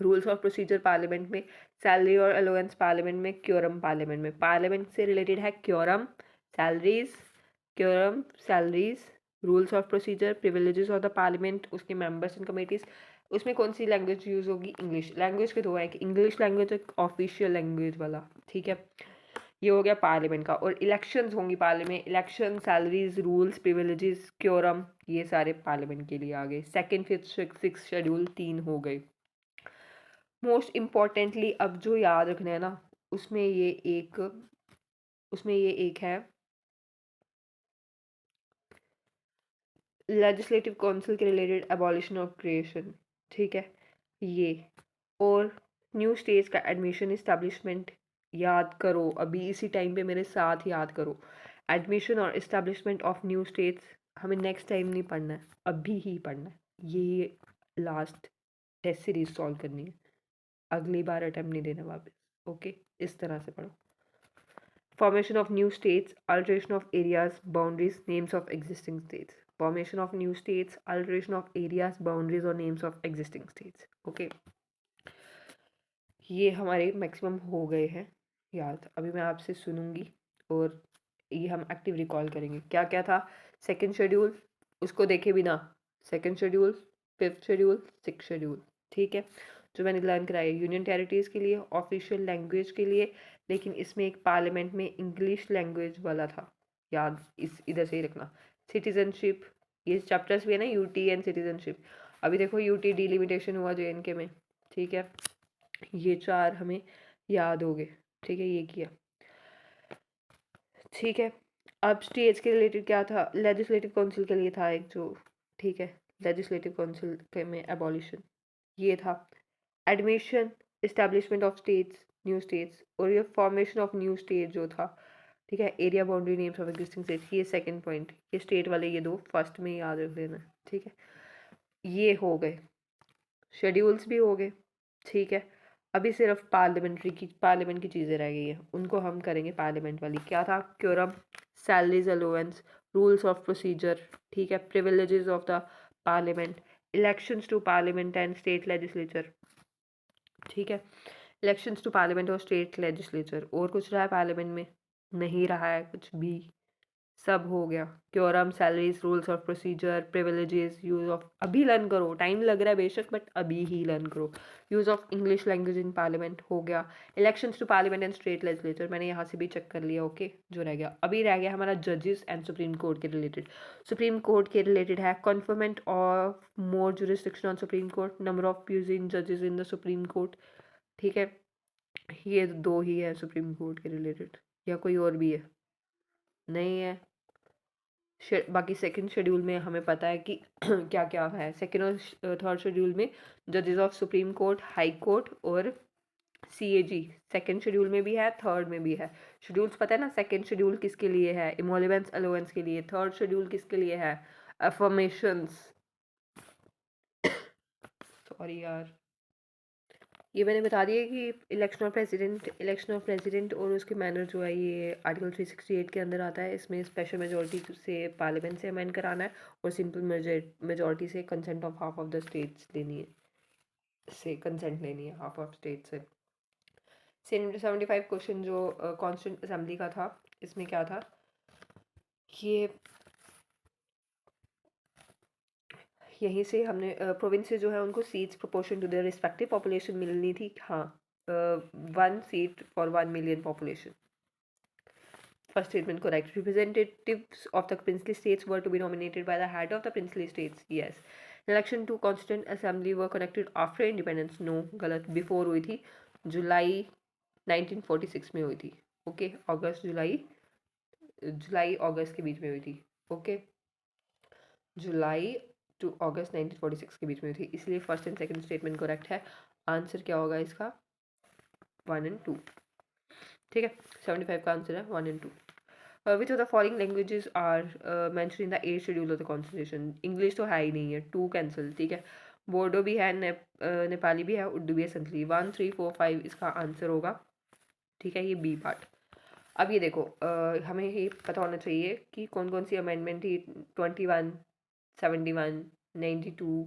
रूल्स ऑफ प्रोसीजर पार्लियामेंट में, सैलरी और अलाउंस पार्लियामेंट में, क्योरम पार्लियामेंट में। पार्लियामेंट से रिलेटेड है quorum, salaries, quorum, salaries, rules of procedure, privileges of the parliament, उसके मेंबर्स एंड कमेटीज। उसमें कौन सी लैंग्वेज यूज़ होगी, इंग्लिश लैंग्वेज के दो है, एक इंग्लिश लैंग्वेज एक ऑफिशियल लैंग्वेज वाला, ठीक है। ये हो गया पार्लियामेंट का। और इलेक्शंस होंगी parliament, election, salaries, rules, privileges, quorum, ये सारे पार्लियामेंट के लिए आ गए। सेकंड फिफ्थ सिक्स शेड्यूल तीन हो गए। मोस्ट इम्पॉर्टेंटली अब जो याद रखना है ना, उसमें ये एक है लेजिस्लेटिव काउंसिल के रिलेटेड, एबॉलिशन ऑफ क्रिएशन, ठीक है ये। और न्यू स्टेट्स का एडमिशन इस्टेब्लिशमेंट याद करो, अभी इसी टाइम पे मेरे साथ याद करो। एडमिशन और इस्टेब्लिशमेंट ऑफ न्यू स्टेट्स हमें नेक्स्ट टाइम नहीं पढ़ना है, अभी ही पढ़ना है। ये लास्ट टेस्ट सीरीज सॉल्व करनी है, अगली बार अटेम्प्ट नहीं देना वापस, ओके। इस तरह से पढ़ो। Formation of new states, alteration of areas, boundaries, names of existing states. Formation of new states, alteration of areas, boundaries और names of existing states. Okay. ये हमारे मैक्सिमम हो गए हैं याद। अभी मैं आपसे सुनूंगी और ये हम एक्टिव रिकॉल करेंगे क्या क्या था। सेकंड शेड्यूल उसको देखे बिना, second schedule, fifth schedule, six schedule, ठीक है, जो मैंने लर्न कराया यूनियन टेरिटरीज के लिए, ऑफिशियल लैंग्वेज के लिए, लेकिन इसमें एक पार्लियामेंट में इंग्लिश लैंग्वेज वाला था, याद इस इधर से ही रखना। सिटीजनशिप, ये चैप्टर्स भी है ना, यूटी एंड सिटीजनशिप। अभी देखो यूटी डिलिमिटेशन हुआ जेएनके में, ठीक है, ये चार हमें याद हो गए, ठीक है, ये किया, ठीक है। अब स्टेट्स के रिलेटेड क्या था, लेजिस्लेटिव काउंसिल के लिए था एक जो, ठीक है, लेजिस्लेटिव काउंसिल के में एबॉलिशन ये था। Admission, establishment of states, new states, और ये फॉर्मेशन ऑफ न्यू स्टेट जो था, ठीक है, area boundary names of existing states, ये सेकंड पॉइंट, ये स्टेट वाले ये दो फर्स्ट में याद रख लेना, ठीक है। ये हो गए, शेड्यूल्स भी हो गए, ठीक है। अभी सिर्फ पार्लियामेंट की चीज़ें रह गई हैं, उनको हम करेंगे। पार्लियामेंट वाली क्या था, quorum, salaries allowance, rules of procedure, ठीक है, privileges of the parliament, elections to parliament and state legislature, ठीक है, इलेक्शंस टू पार्लियामेंट और स्टेट लेजिस्लेचर। और कुछ रहा है पार्लियामेंट में, नहीं रहा है कुछ भी, सब हो गया। Quorum, salaries, rules of procedure, privileges, use of, अभी लर्न करो, टाइम लग रहा है बेशक बट अभी ही लर्न करो। Use of English language in parliament हो गया। Elections to parliament and state legislature मैंने यहाँ से भी चेक कर लिया, ओके। जो रह गया, अभी रह गया हमारा जजेस एंड सुप्रीम कोर्ट के रिलेटेड। सुप्रीम कोर्ट के रिलेटेड है conferment of more jurisdiction on Supreme Court, number of puisne जजेस इन द सुप्रीम कोर्ट, ठीक है। ये दो ही है सुप्रीम कोर्ट के रिलेटेड, या कोई और भी है, नहीं है। बाकी सेकंड शेड्यूल में हमें पता है कि क्या क्या है। सेकंड और थर्ड शेड्यूल में जजेस of supreme court, high court और सीएजी सेकंड शेड्यूल में भी है, थर्ड में भी है। शेड्यूल्स पता है ना, सेकंड शेड्यूल किसके लिए है, इमोलिवेंस अलाउंस के लिए। थर्ड शेड्यूल किसके लिए है, अफर्मेशंस, सॉरी यार, ये मैंने बता दिया कि इलेक्शन ऑफ प्रेसिडेंट और उसके मैनर जो है ये आर्टिकल 368 के अंदर आता है। इसमें स्पेशल मेजोरिटी से पार्लियामेंट से अमेंड कराना है और सिंपल मेजोरिटी से consent of half of the states लेनी है, से कंसेंट लेनी है हाफ ऑफ स्टेट से। 75 क्वेश्चन जो कॉन्स्टिट्यूंट असेंबली का था, इसमें क्या था, ये यहीं से हमने प्रोविंस से जो है उनको seats proportion to their respective population मिलनी थी। हाँ, 1 seat for 1 million population. First statement correct. Representatives of the princely states were to be nominated by the head of the princely states. Yes. Election to Constituent Assembly were conducted after independence. No, गलत. Before हुई थी, जुलाई 1946 में हुई थी. ओके, जुलाई अगस्त के बीच में हुई थी. ओके, जुलाई टू अगस्त 1946 के बीच में हुई थी, इसलिए first and second statement correct है. आंसर क्या होगा इसका? 1 and 2. ठीक है, 75 का आंसर है 1 and 2. Which of the following languages are mentioned in the 8th schedule of the constitution? English तो है ही नहीं है, 2 कैंसिल. ठीक है, बोडो भी है, नेपाली भी है, उर्दू भी है, संथली. 1 3 4 5 इसका आंसर होगा. ठीक है, ये बी पार्ट. अब ये देखो, हमें ये पता होना चाहिए कि कौन कौन सी अमेंडमेंट थी. 21, 71, 92.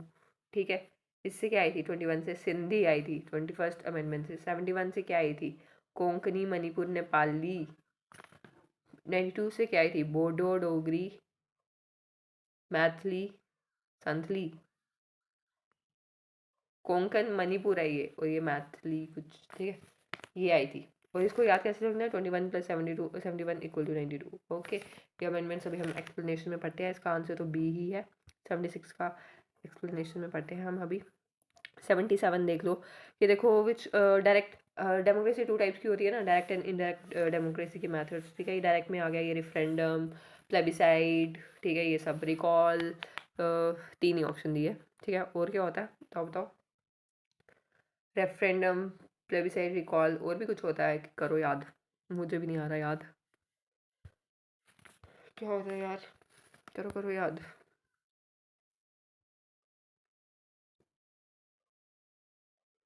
ठीक है, इससे क्या आई थी? 21 से सिंधी आई थी. 21st अमेंडमेंट से. 71 से क्या आई थी? कोंकणी, मणिपुर, नेपाली. 92 से क्या आई थी? बोडो, डोगरी, मैथिली, संथली, कोंकण, मणिपुर है ये, और ये मैथिली कुछ. ठीक है, ये आई थी. और इसको याद कैसे रखना है? 21 + 72 71 = 92. ओके, ये अमेंडमेंट्स अभी हम एक्सप्लेनेशन में पढ़ते हैं. इसका आंसर तो बी ही है. 76 का एक्सप्लेनेशन में पढ़ते हैं हम अभी. 77 देख लो. ये देखो, विच डायरेक्ट डेमोक्रेसी 2 टाइप्स की होती है ना, डायरेक्ट एंड इनडायरेक्ट डेमोक्रेसी के मेथड्स. ठीक है, ये डायरेक्ट में आ गया, ये रेफरेंडम, प्लेबिसाइड. ठीक है, ये सब रिकॉल. 3 ही ऑप्शन दिए. ठीक है, और क्या होता है बताओ बताओ? रेफरेंडम, प्लेबिसाइड, रिकॉल, और भी कुछ होता है कि करो याद. मुझे भी नहीं आ रहा याद. क्या होता है यार? करो करो याद.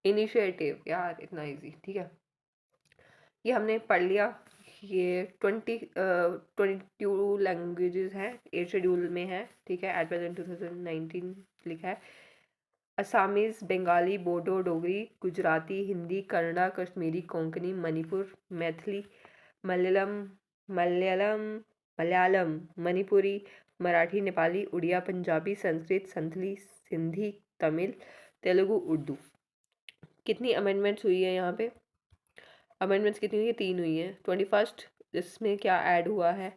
इनिशिएटिव. यार इतना इजी. ठीक है, ये हमने पढ़ लिया. ये 22 लैंग्वेजेस हैं, 8 शेड्यूल में है. ठीक है, एट प्रेजेंट 2019 लिखा है. असामीज़, बंगाली, बोडो, डोगरी, गुजराती, हिंदी, कन्नड़ा, कश्मीरी, कोंकणी, मणिपुर, मैथिली, मलयालम मलयालम मलयालम, मणिपुरी, मराठी, नेपाली, उड़िया, पंजाबी, संस्कृत, संथली, सिंधी, तमिल, तेलुगु, उर्दू. कितनी अमेंडमेंट्स हुई है यहाँ पे? अमेंडमेंट्स कितनी हुई है? 3 हुई है. 21st, इसमें क्या ऐड हुआ है?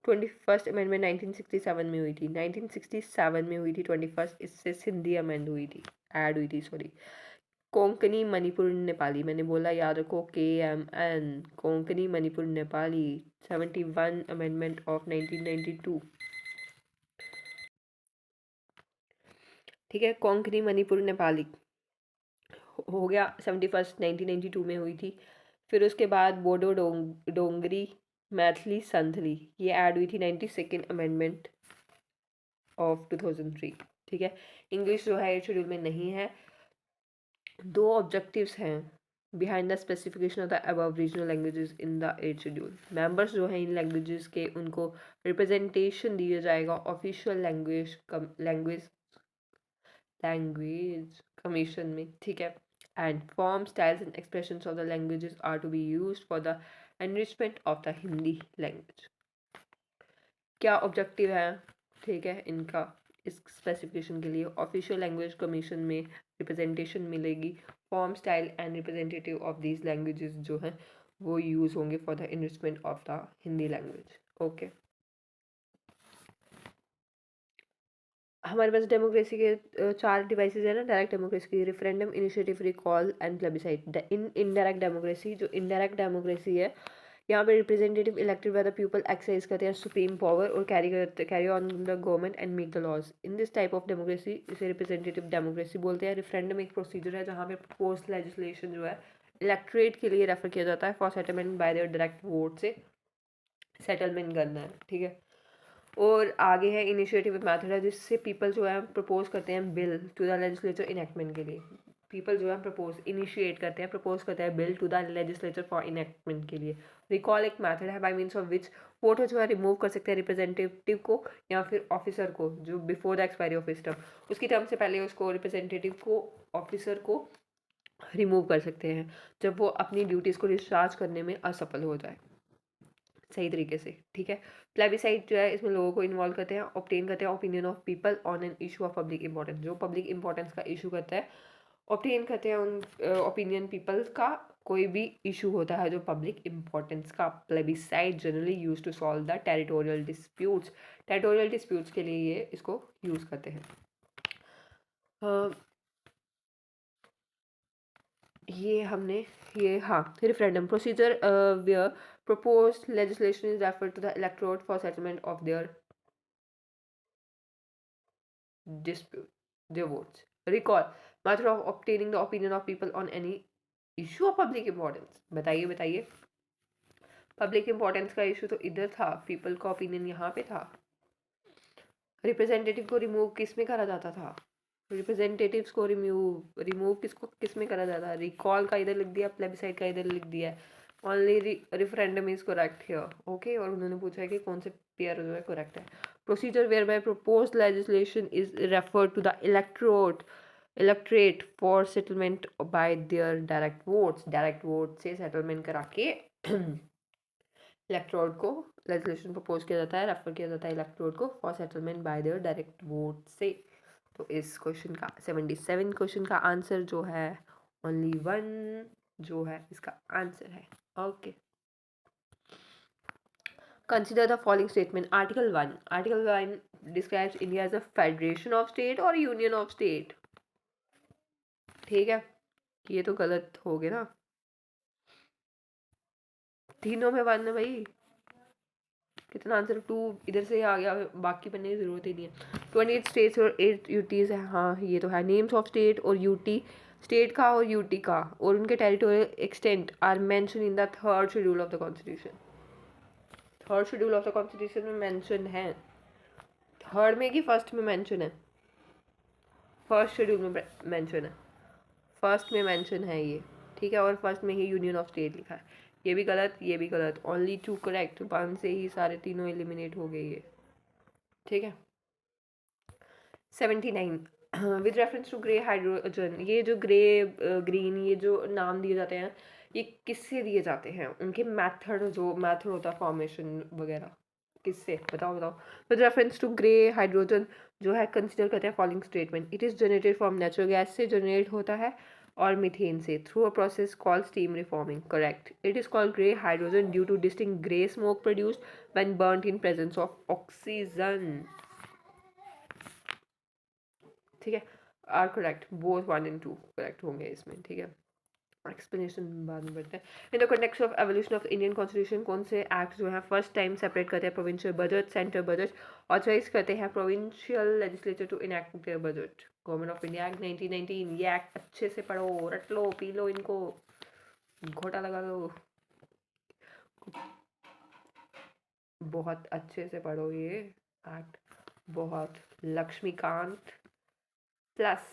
21st अमेंडमेंट 1967 में हुई थी. 1967 में हुई थी 21st. इससे सिंधी अमेंड हुई थी, ऐड हुई थी, सॉरी. कोंकणी, मणिपुर, नेपाली, मैंने बोला याद रखो, KMN, Konkani, Manipur, Nepali. 71 amendment of 1992. ठीक है, कोंकणी, मणिपुर, नेपाली हो गया. 71st 1992 में हुई थी. फिर उसके बाद बोडो, डोंगरी, मैथिली, संथली, ये ऐड हुई थी 92nd अमेंडमेंट ऑफ 2003. ठीक है, इंग्लिश जो है शेड्यूल में नहीं है. 2 ऑब्जेक्टिव्स हैं behind the specification of the above regional languages in the 8th schedule. Members जो हैं इन लैंग्वेजेस के, उनको रिप्रेजेंटेशन दिया जाएगा ऑफिशियल लैंग्वेज कमीशन में. ठीक है, and form, styles and expressions of the languages are to be used for the enrichment of the Hindi language. क्या ऑब्जेक्टिव है? ठीक है, इनका इस स्पेसिफिकेशन के लिए ऑफिशियल लैंग्वेज कमीशन में रिप्रेजेंटेशन मिलेगी. Form, style and representative of these languages जो हैं वो यूज़ होंगे for the enrichment of the Hindi language. Okay, हमारे पास डेमोक्रेसी के 4 डिवाइसेज है ना. डायरेक्ट डेमोक्रेसी की, referendum, initiative, recall and plebiscite. Indirect democracy, जो इनडायरेक्ट डेमोक्रेसी है, यहाँ पे representative elected by the people exercise करते हैं सुप्रीम पावर और carry on the government and make the laws. In this type of democracy इसे रिप्रेजेंटेटिव डेमोक्रेसी बोलते हैं. रेफरेंडम एक प्रोसीजर है जहाँ पे प्रपोज्ड लेजिस्लेशन जो है इलेक्ट्रेट के लिए रेफर किया जाता है for settlement by their direct vote से सेटलमेंट करना है. ठीक है, और आगे है इनिशिएटिव मेथड है, जिससे पीपल जो है प्रपोज करते हैं bill to the legislature enactment के लिए. पीपल जो है इनिशिएट करते हैं, प्रपोज करते हैं bill to the legislature for enactment के लिए। रिकॉल एक मेथड है by means of which voter जो है रिमूव कर सकते हैं रिप्रेजेंटेटिव को या फिर ऑफिसर को जो before the expiry of his term, उसकी टर्म से पहले उसको रिप्रेजेंटेटिव को ऑफिसर को रिमूव कर सकते हैं जब वो अपनी ड्यूटीज़ को डिस्चार्ज करने में असफल हो जाए सही तरीके से। ठीक है, प्लेबिसाइट जो है इसमें लोगों को इन्वॉल्व करते हैं, ऑब्टेन करते हैं opinion of people on an issue of public importance, जो पब्लिक इंपॉर्टेंस का इशू करता है ऑब्टेन करते हैं उन ओपिनियन पीपल का कोई भी इशू होता है जो पब्लिक इंपॉर्टेंस का। Plebiscite generally use to solve the territorial disputes के लिए ये इसको यूज़ करते हैं। ये हमने ये हाँ referendum procedure where proposed legislation is referred to the electorate for settlement of their dispute, their votes. Recall, matter of obtaining the opinion of people on any issue of public importance. बताइए पब्लिक इंपॉर्टेंस का इशू तो इधर था, पीपल का ओपिनियन यहाँ पे था। रिप्रेजेंटेटिव को रिमूव किस में करा जाता था? रिप्रेजेंटेटिव्स को रिमूव किस में करा जाता है? रिकॉल का इधर लिख दिया, प्लेबिसाइट का इधर लिख दिया। Only referendum is correct here. Okay, और उन्होंने पूछा है कि कौन से पेयर जो है करेक्ट है। Procedure whereby proposed legislation is referred to the electorate for settlement by their direct vote से सेटलमेंट करा के इलेक्ट्रोड को लेजिस्लेशन प्रपोज किया जाता है, रेफर किया जाता है इलेक्ट्रोड को for settlement by their direct vote से। तो इस क्वेश्चन का 77 क्वेश्चन का आंसर जो है ओनली 1 जो है इसका आंसर है। Okay, consider the following statement. Article 1 describes India as a federation of state और यूनियन ऑफ स्टेट। ठीक है, ये तो गलत हो गया ना, तीनों में 1 है भाई। कितना आंसर 2 इधर से आ गया, बाकी पढ़ने की जरूरत ही नहीं है। 28 स्टेट्स और 8 यूटीज है, हाँ ये तो है। नेम्स ऑफ स्टेट और यूटी, स्टेट का और यूटी का और उनके territorial extent are mention in the third schedule of the constitution. Third schedule of the constitution में मेंशन है, थर्ड में कि फर्स्ट में मेंशन है? फर्स्ट शेड्यूल में मेंशन है, फर्स्ट में मेंशन है ये। ठीक है, और फर्स्ट में ही यूनियन ऑफ स्टेट लिखा है। ये भी गलत, ये भी गलत, ओनली 2 करेक्ट। 1 से ही सारे तीनों एलिमिनेट हो गए ये। ठीक है, 79 with reference to grey hydrogen. ये जो ग्रे ग्रीन ये जो नाम दिए जाते हैं ये किससे दिए जाते हैं? उनके मेथड होता है फॉर्मेशन वगैरह, किससे? बताओ with reference to grey hydrogen जो है कंसिडर करते हैं following statement. It is generated from natural gas से जनरेट होता है और मीथेन से through a process called steam reforming. Correct, it is called grey hydrogen due to distinct grey smoke produced when burnt in presence of oxygen. ठीक है, are correct, both 1 and 2 correct होंगे इसमें। ठीक है, एक्सप्लेनेशन बाद में बढ़ते हैं। In the context of evolution of Indian constitution कौन से एक्ट जो है फर्स्ट टाइम सेपरेट करते हैं provincial budget centre budget, authorise करते हैं provincial legislature to enact their budget? Government of India act 1919। ये एक्ट अच्छे से पढ़ो, रट लो, पी लो इनको, घोटा लगा लो, बहुत अच्छे से पढ़ो ये एक्ट। बहुत लक्ष्मीकांत प्लस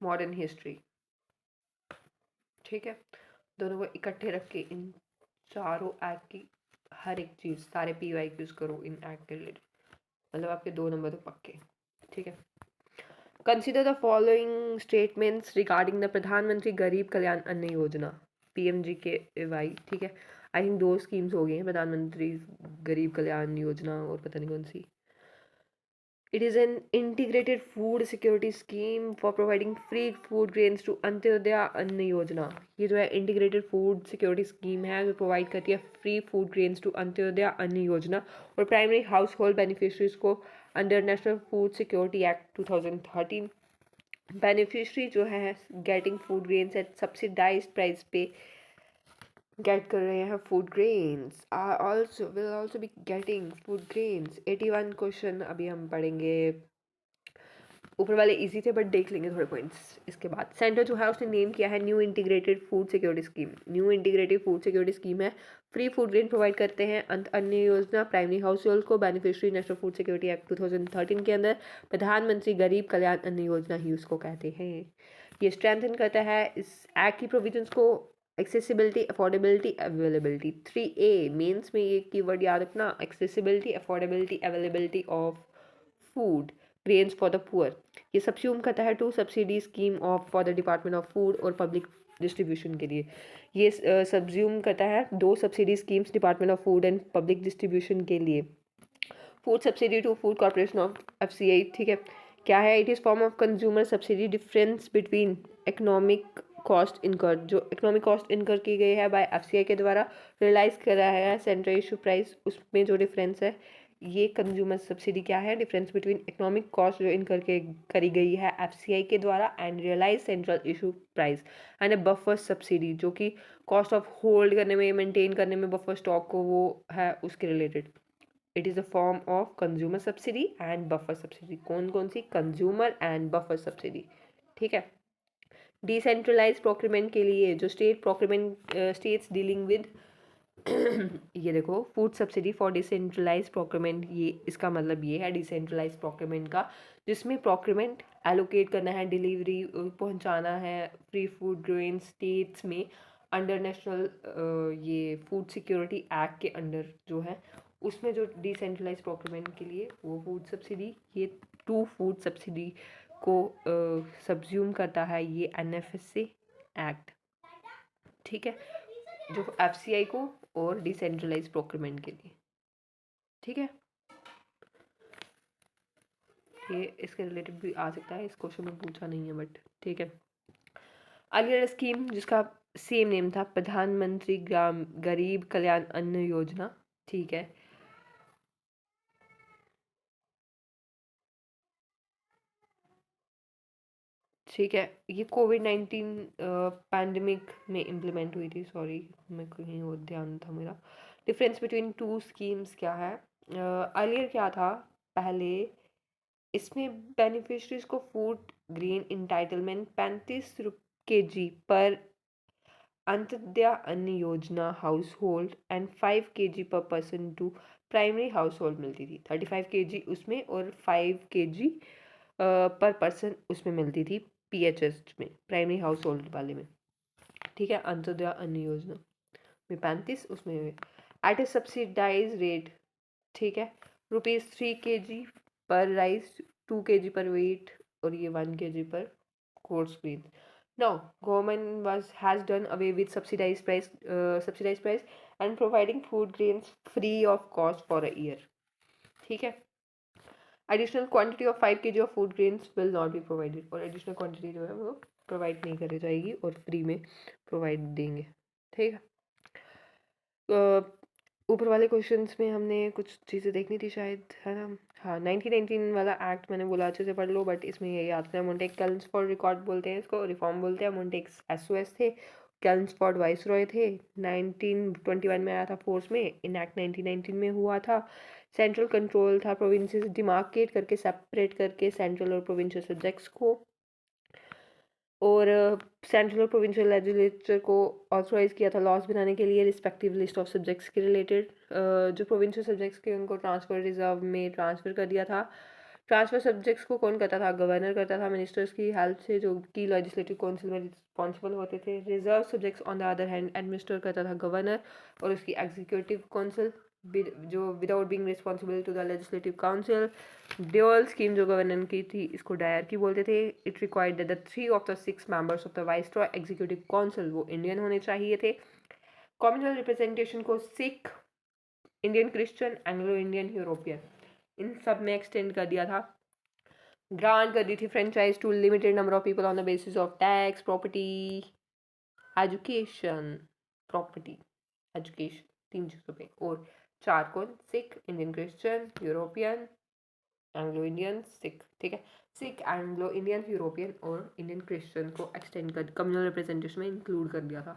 मॉडर्न हिस्ट्री। ठीक है, दोनों को इकट्ठे रख के इन चारों एक्ट की हर एक चीज़ सारे PYQs करो इन एक्ट के रिलेटेड, मतलब आपके 2 नंबर तो पक्के। ठीक है, consider the following statements regarding the प्रधानमंत्री गरीब कल्याण अन्न योजना PMGKY। ठीक है, आई थिंक 2 स्कीम्स हो गई हैं, प्रधानमंत्री गरीब कल्याण योजना और पता नहीं कौन सी। It is an integrated food security scheme for providing free food grains to Antyodaya Anna योजना। ये जो है इंटीग्रेटेड फूड सिक्योरिटी स्कीम है जो प्रोवाइड करती है free food grains to Antyodaya Anna Yojana और प्राइमरी हाउस होल्ड बेनिफिशरीज को under national food security act 2013। Beneficiary जो है getting food grains at subsidised price पे गेट कर रहे हैं food grains, will also be getting food grains. 81 question अभी हम पढ़ेंगे। ऊपर वाले इजी थे बट देख लेंगे थोड़े पॉइंट्स इसके बाद। सेंटर जो है उसने नेम किया है new integrated food security scheme. New integrated food security scheme है, फ्री फूड ग्रेन प्रोवाइड करते हैं। अन्य योजना प्राइमरी हाउस होल्ड को beneficiary national food security act 2013 के अंदर प्रधानमंत्री गरीब कल्याण अन्न योजना ही उसको कहते हैं। ये स्ट्रेंथन करता है इस एक्ट की प्रोविजंस को, accessibility, affordability, availability. 3A mains में ये कीवर्ड याद रखना, accessibility, affordability, availability of food grains for the poor. ये सब्स्यूम करता है 2 subsidy scheme of for the department of food और पब्लिक डिस्ट्रीब्यूशन के लिए। ये सब्ज्यूम करता है 2 subsidy schemes department of food and public distribution के लिए। Food subsidy to food corporation of FCI, ठीक है। क्या है? It is form of consumer subsidy difference between economic cost incur, जो इकोनॉमिक कॉस्ट इनकर की गई है बाय FCI के द्वारा रियलाइज करा है सेंट्रल इशू प्राइस, उसमें जो डिफरेंस है ये कंज्यूमर सब्सिडी क्या है? डिफरेंस बिटवीन इकोनॉमिक कॉस्ट जो इनकर के करी गई है FCI के द्वारा and realise central issue price and a buffer subsidy जो कि कॉस्ट ऑफ होल्ड करने में, मेंटेन करने में बफर स्टॉक को वो है उसके related. It is a form of consumer subsidy and buffer subsidy. कौन कौन सी? कंज्यूमर एंड बफर सब्सिडी, ठीक है। डिसेंट्रलाइज प्रोक्योरमेंट के लिए जो state procurement states dealing with ये देखो food subsidy for decentralise procurement, ये इसका मतलब ये है डिसेंट्रलाइज प्रोक्योरमेंट का, जिसमें प्रोक्योरमेंट एलोकेट करना है, डिलीवरी पहुंचाना है फ्री फूड ग्रेन स्टेट्स में अंडर नेशनल ये फूड सिक्योरिटी एक्ट के अंडर जो है, उसमें जो डिसेंट्रलाइज प्रोक्योरमेंट के लिए वो फूड सब्सिडी, ये 2 फूड सब्सिडी को सब्ज्यूम करता है ये NFSA एक्ट, ठीक है, जो FCI को और डिसेंट्रलाइज प्रोक्योरमेंट के लिए, ठीक है। ये इसके रिलेटेड भी आ सकता है, इस क्वेश्चन में पूछा नहीं है बट ठीक है। अर्लियर स्कीम जिसका सेम नेम था प्रधानमंत्री ग्राम गरीब कल्याण अन्न योजना, ठीक है। ठीक है, ये कोविड-19 पैंडेमिक में इम्प्लीमेंट हुई थी, सॉरी मैं कहीं और ध्यान था मेरा। डिफरेंस बिटवीन 2 स्कीम्स क्या है? अर्लियर क्या था पहले, इसमें बेनिफिशरीज को फूड ग्रेन इंटाइटलमेंट 35 kg पर Antyodaya Anna Yojana household and 5 kg per person to primary household मिलती थी। 35 kg उसमें और 5 kg पर पर्सन उसमें मिलती थी PHS में, प्राइमरी हाउस होल्ड वाले में, ठीक है। अंत्योदय अन्न योजना में 35, उसमें एट ए सब्सिडाइज रेट, ठीक है, ₹3 kg पर राइस, 2 kg पर वेट और ये 1 kg पर coarse grain. Now, government has done away with subsidized price and providing food grains free of cost for a year. ठीक है। Additional quantity of 5 kg of food grains will not be provided, और additional quantity जो है वो प्रोवाइड नहीं करी जाएगी और फ्री में प्रोवाइड देंगे, ठीक है। ऊपर वाले क्वेश्चंस में हमने कुछ चीज़ें देखनी थी शायद, है ना। हाँ, 1919 वाला एक्ट मैंने बोला अच्छे से पढ़ लो, बट इसमें ये याद रखना, मोंटेक केल्म्सफोर्ड रिकॉर्ड बोलते हैं इसको, रिफॉर्म बोलते हैं। मोंटेक SOS थे, केल्म्सफोर्ड वाइसरॉय थे। 1921 में आया था फोर्स में, इनैक्ट 1919 में हुआ था। सेंट्रल कंट्रोल था, प्रोविंसेस डिमार्केट करके, सेपरेट करके सेंट्रल और प्रोविंशियल सब्जेक्ट्स को, और सेंट्रल और प्रोविंशियल लेजिस्लेचर को ऑथराइज़ किया था लॉज बनाने के लिए रिस्पेक्टिव लिस्ट ऑफ सब्जेक्ट्स के रिलेटेड। जो प्रोविंशियल सब्जेक्ट्स के उनको ट्रांसफ़र रिजर्व में ट्रांसफ़र कर दिया था। ट्रांसफ़र सब्जेक्ट्स को कौन करता था? गवर्नर करता था मिनिस्टर्स की हेल्प से, जो कि लेजिस्लेटिव काउंसिल में रिस्पॉन्सिबल होते थे। Reserve subjects on the other hand administer करता था गवर्नर और उसकी एग्जीक्यूटिव काउंसिल, जो without being responsible to the legislative council. Dual scheme जो गवर्नर की थी, इसको डायरकी बोलते थे। It required that the 3 of the 6 members of the viceroy executive council वो इंडियन होने चाहिए थे। कम्युनल रिप्रेजेंटेशन को Sikh, Indian Christian, Anglo Indian, European, इन सब में एक्सटेंड कर दिया था। ग्रांट कर दी थी franchise to limited number of people on the basis of tax, property, education, property, education, 3 चीज़ों पे। और 4 कौन? Sikh, Indian Christian, European, Anglo Indian, Sikh, ठीक है। सिख, एंग्लो इंडियन, यूरोपियन और इंडियन क्रिश्चियन को एक्सटेंड कर कम्युनल रिप्रेजेंटेशन में इंक्लूड कर दिया था।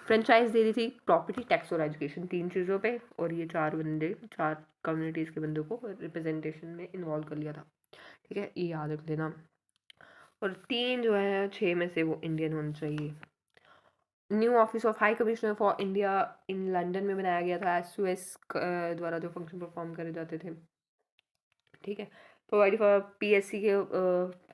फ्रेंचाइज दे दी थी प्रॉपर्टी, टैक्स और एजुकेशन, 3 चीज़ों पे, और ये 4 कम्युनिटीज़ के बंदों को रिप्रेजेंटेशन में इन्वॉल्व कर लिया था, ठीक है। ये याद रख लेना। और 3 जो है 6 में से वो इंडियन होने चाहिए। New office of high commissioner for India in London में बनाया गया था एसयूएस द्वारा जो फंक्शन परफॉर्म करे जाते थे। ठीक है, प्रोवाइड फॉर पीएससी के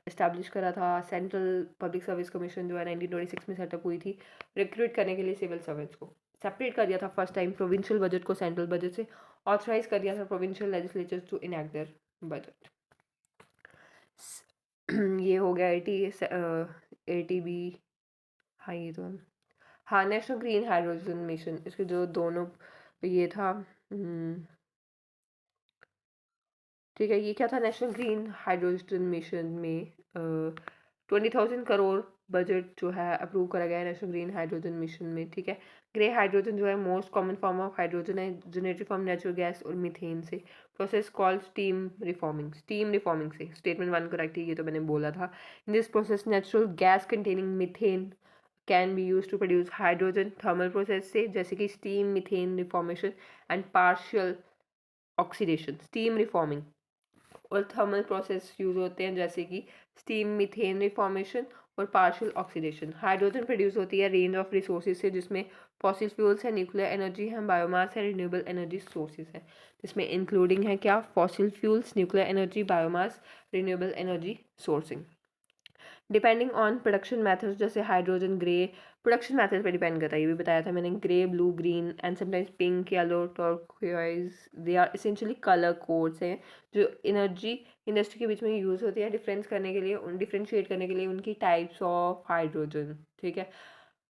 इस्टेब्लिश करा था। सेंट्रल पब्लिक सर्विस कमीशन जो है 1926 में सेटअप हुई थी रिक्रूट करने के लिए सिविल सर्वेंट्स को। सेपरेट कर दिया था फर्स्ट टाइम प्रोविंशियल बजट को सेंट्रल बजट से। ऑथराइज कर दिया था provincial legislature to enact their budget. ये हो गया 80 बी। हाँ ये तो हाँ नेशनल ग्रीन हाइड्रोजन मिशन, इसके जो दोनों ये था ठीक है। ये क्या था, नेशनल ग्रीन हाइड्रोजन मिशन में 20,000 करोड़ बजट जो है अप्रूव करा गया है नेशनल ग्रीन हाइड्रोजन मिशन में। ठीक है, ग्रे हाइड्रोजन जो है most common form of hydrogen है, जनरेटेड फ्रॉम नेचुरल गैस और मीथेन से। Process called steam reforming. Steam reforming से स्टेटमेंट 1 करेक्ट है, ये तो मैंने बोला था। In this process natural gas containing methane can be use to produce hydrogen thermal process से, जैसे कि steam methane reformation and partial oxidation. Steam reforming और थर्मल प्रोसेस यूज होते हैं, जैसे कि स्टीम मीथेन रिफॉर्मेशन और पार्शियल ऑक्सीडेशन। हाइड्रोजन प्रोड्यूस होती है रेंज ऑफ रिसोर्सेज से, जिसमें फॉसिल फ्यूल्स है, न्यूक्लियर एनर्जी है, बायोमास है, रिन्यूएबल एनर्जी सोर्सेज है। जिसमें इंक्लूडिंग है क्या, fossil fuels, nuclear energy, biomass, renewable energy sourcing. Depending on production methods, जैसे हाइड्रोजन ग्रे प्रोडक्शन मेथड पे डिपेंड करता है, ये भी बताया था मैंने। Grey, blue, green and sometimes pink, yellow, turquoise, they are essentially colour codes हैं जो एनर्जी इंडस्ट्री के बीच में यूज़ होती है डिफरेंस करने के लिए, उन डिफ्रेंशिएट करने के लिए उनकी टाइप्स ऑफ हाइड्रोजन। ठीक है,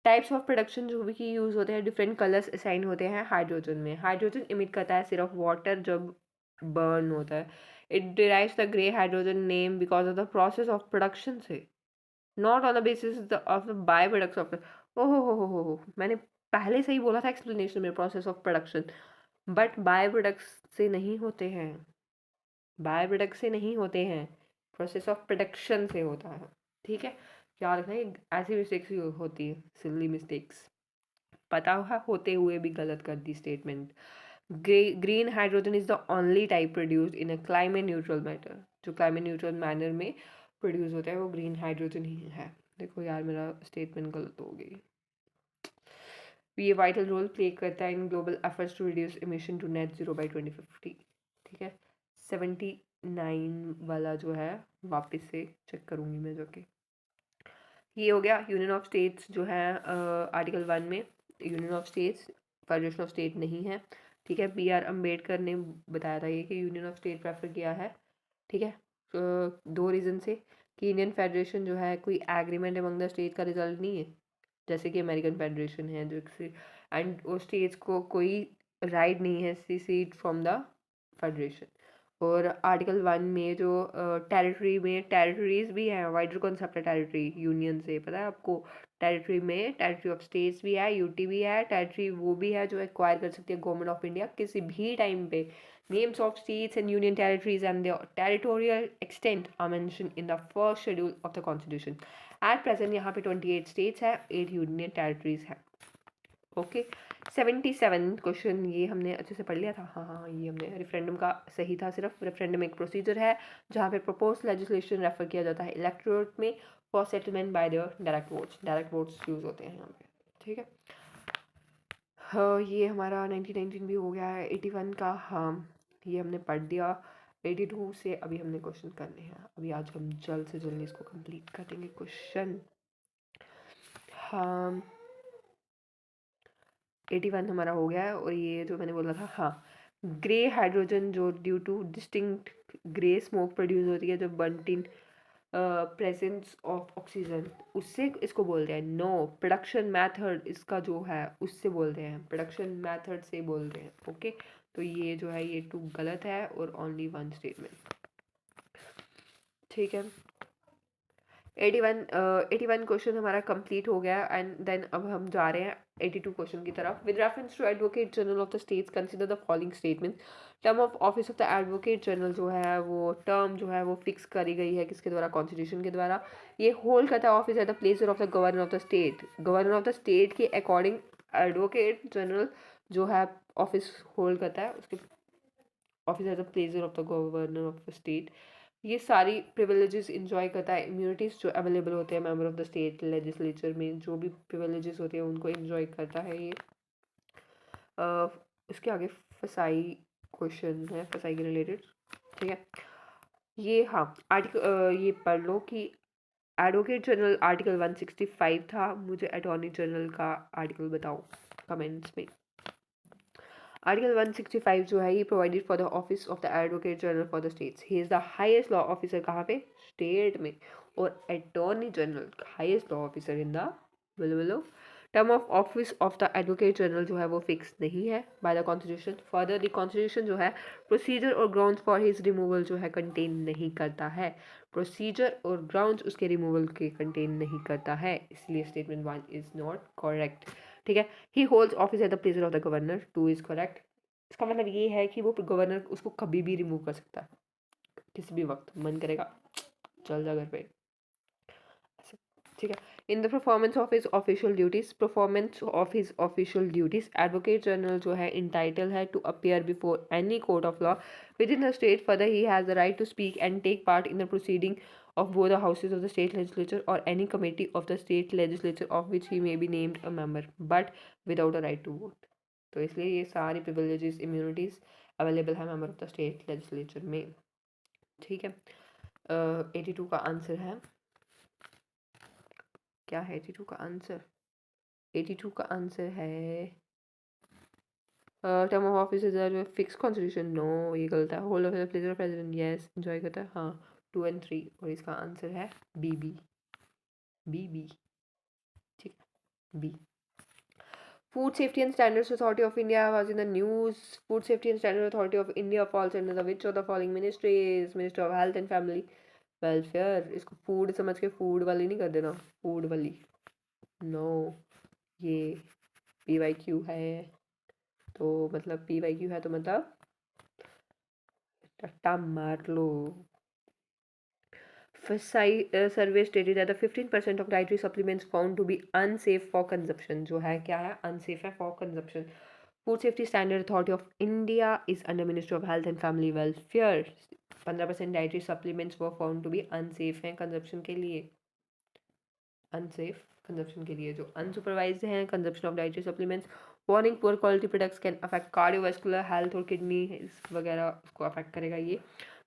टाइप्स ऑफ प्रोडक्शन जो भी की यूज़ होते हैं, डिफरेंट कलर्स असाइन होते हैं हाइड्रोजन में। हाइड्रोजन इमिट करता है सिर्फ वाटर जब बर्न होता है। It derives the grey hydrogen name because of the process of production से, not on the basis of the by products of. हो मैंने पहले से ही बोला था एक्सप्लेनेशन में, process of production, but by products से नहीं होते हैं, बाय प्रोडक्ट से नहीं होते हैं, प्रोसेस ऑफ प्रोडक्शन से होता है। ठीक है, याद रखना, ये ऐसी मिस्टेक्स होती है, सिली मिस्टेक्स, पता हुआ होते हुए भी गलत कर दी statement. Green hydrogen is the only type produced in a climate neutral matter, जो क्लाइमेट न्यूट्रल मैनर में प्रोड्यूस होता है वो ग्रीन हाइड्रोजन ही है। देखो यार मेरा स्टेटमेंट गलत हो गई। ये वाइटल रोल प्ले करता है in global efforts to reduce emission to net zero by 2050। ठीक है, 79 वाला जो है वापस से चेक करूँगी मैं जाके। ये हो गया यूनियन ऑफ स्टेट्स जो है आर्टिकल 1 में union of states, federation of state नहीं है। ठीक है, बी आर अम्बेडकर ने बताया था ये कि यूनियन ऑफ स्टेट प्रेफर किया है। ठीक है, दो रीज़न से कि इंडियन फेडरेशन जो है कोई एग्रीमेंट अमंग द स्टेट का रिजल्ट नहीं है, जैसे कि अमेरिकन फेडरेशन है जो, एंड वो स्टेट्स को कोई राइट नहीं है सीड फ्रॉम द फेडरेशन। और आर्टिकल 1 में जो टेरिटरी में टेरिटरीज भी हैं, वाइडर कॉन्सेप्ट है टेरिटरी यूनियन से, पता है आपको। टेरिटरी में टेरिटरी ऑफ स्टेट्स भी है, यूटी भी है, टेरिटरी वो भी है जो एक्वायर कर सकती है गवर्नमेंट ऑफ इंडिया किसी भी टाइम पे। Names of states and union territories and their territorial extent are mention in the first schedule of the constitution. At present यहाँ पे 28 स्टेट्स है, 8 यूनियन टेरिटरीज है। ओके, 77 क्वेश्चन ये हमने अच्छे से पढ़ लिया था। हाँ, ये हमने रेफरेंडम का सही था। सिर्फ रेफरेंडम एक प्रोसीजर है जहाँ पे प्रपोज लेजिस्लेशन रेफर किया जाता है इलेक्टोरेट में for settlement by their direct votes. Direct votes use होते हैं यहाँ पे। ठीक है, हाँ ये हमारा 1919 भी हो गया है। 81 का हाँ ये हमने पढ़ दिया। 82 से अभी हमने क्वेश्चन करने हैं, अभी आज हम जल्द से जल्द इसको कंप्लीट कर देंगे क्वेश्चन। हाँ 81 हमारा हो गया है। और ये जो मैंने बोला था, हाँ ग्रे हाइड्रोजन जो due to distinct grey smoke produce होती है जब burnt in presence of oxygen, उससे इसको बोलते हैं। नो, प्रोडक्शन मेथड इसका जो है उससे बोलते हैं, प्रोडक्शन मेथड से बोलते हैं। ओके, तो ये जो है ये 2 गलत है और ओनली 1 स्टेटमेंट। ठीक है, 81 क्वेश्चन हमारा कंप्लीट हो गया। एंड देन अब हम जा रहे हैं 82 क्वेश्चन की तरफ। With reference to advocate general of the states consider the following statement. Term of office of the advocate general जो है वो टर्म जो है वो फिक्स करी गई है किसके द्वारा, कॉन्स्टिट्यूशन के द्वारा। ये होल्ड करता है office at the प्लेसर of the governor of the state. Governor of the state के अकॉर्डिंग एडवोकेट जनरल जो है ऑफिस होल्ड करता है, उसके office at the प्लेसर of the governor of the state. ये सारी प्रिविलेजेस इंजॉय करता है, इम्यूनिटीज़ जो अवेलेबल होते हैं member of the state legislature में, जो भी प्रिविलेजेस होते हैं उनको इंजॉय करता है ये। इसके आगे फसाई क्वेश्चन है, फसाई के रिलेटेड, ठीक है। ये हाँ आर्टिकल ये पढ़ लो कि एडवोकेट जनरल आर्टिकल 165 था, मुझे अटॉर्नी जनरल का आर्टिकल बताओ कमेंट्स में। आर्टिकल 165 जो है ये provided for the office of the advocate general for the states, he is the highest law officer कहाँ पे, स्टेट में, और attorney general highest law officer in the बोलो term of office of the advocate general जो है वो फिक्स नहीं है by the constitution. Further the constitution जो है प्रोसीजर और ग्राउंड्स फॉर हिज रिमूवल जो है कंटेन नहीं करता है, प्रोसीजर और ग्राउंड्स उसके रिमूवल के कंटेन नहीं करता है, इसलिए स्टेटमेंट 1 इज़ नॉट करेक्ट, ठीक है। ही holds office at the pleasure of the governor, 2 is correct. इसका मतलब ये है कि वो गवर्नर उसको कभी भी रिमूव कर सकता है, किसी भी वक्त मन करेगा चल जा घर पे, ठीक है। In the performance of his official duties, performance of his official duties, advocate general जो है इंटाइटल है to appear before any court of law within the state. Further he has the right to speak and take part in the proceeding of both the houses of the state legislature or any committee of the state legislature of which he may be named a member, but without a right to vote। तो इसलिए ये सारी privileges immunities अवेलेबल है member of the state legislature में, ठीक है। 82 का आंसर है, क्या है 82 का आंसर, 82 का आंसर है term of office is fix constitution, no ये गलत है। Hold of the pleasure of president, yes enjoy करता है, हाँ 2 and 3, और इसका आंसर है बी बी बी बी, ठीक है B. Food Safety and Standards Authority of India was in the news. Food Safety and Standards Authority of India falls under the which of the following ministries? Ministry of Health and Family Welfare। इसको फूड समझ के फूड वाली नहीं कर देना, फूड वाली नो, ये PYQ है, तो मतलब PYQ है तो मतलब टट्टा मार लो। Survey stated that the 15% of dietary supplements found to be unsafe for consumption, जो है क्या है, unsafe है for consumption। Food Safety Standard Authority of India is under Ministry of Health and Family Welfare। 15% dietary supplements were found to be unsafe हैं consumption के लिए, unsafe consumption के लिए, जो unsupervised हैं consumption of dietary supplements। Warning, poor quality products can affect cardiovascular health और kidney वगैरह उसको affect करेगा ये।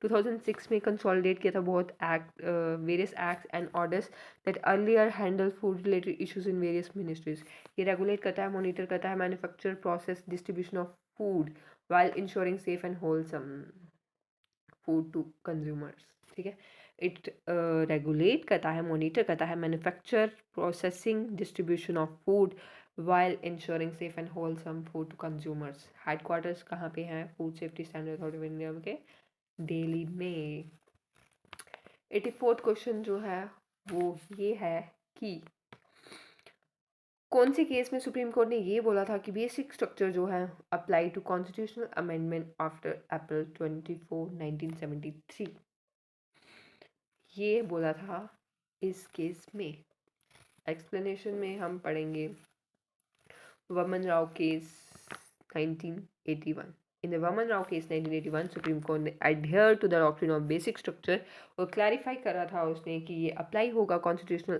2006 में कंसोलिडेट किया था बहुत act, various acts and orders that earlier handle food related issues in various ministries. ये रेगुलेट करता है, मॉनिटर करता है manufacture, process, distribution of food while ensuring safe and wholesome food to consumers, ठीक है। इट रेगुलेट करता है, मॉनिटर करता है manufacture, processing, distribution of food while ensuring safe and wholesome food to consumers। Headquarters कहाँ पे हैं food safety standard authority of India के, दिल्ली में। 84th क्वेश्चन जो है वो ये है कि कौन से केस में सुप्रीम कोर्ट ने ये बोला था कि बेसिक स्ट्रक्चर जो है apply to constitutional amendment after April 24 1973, ये बोला था इस केस में। एक्सप्लेनेशन में हम पढ़ेंगे Vaman Rao case 1981। In the Vaman Rao case 1981, supreme court ने adhere to the doctrine of basic structure और क्लैरिफाई करा था उसने कि ये अप्लाई होगा constitutional,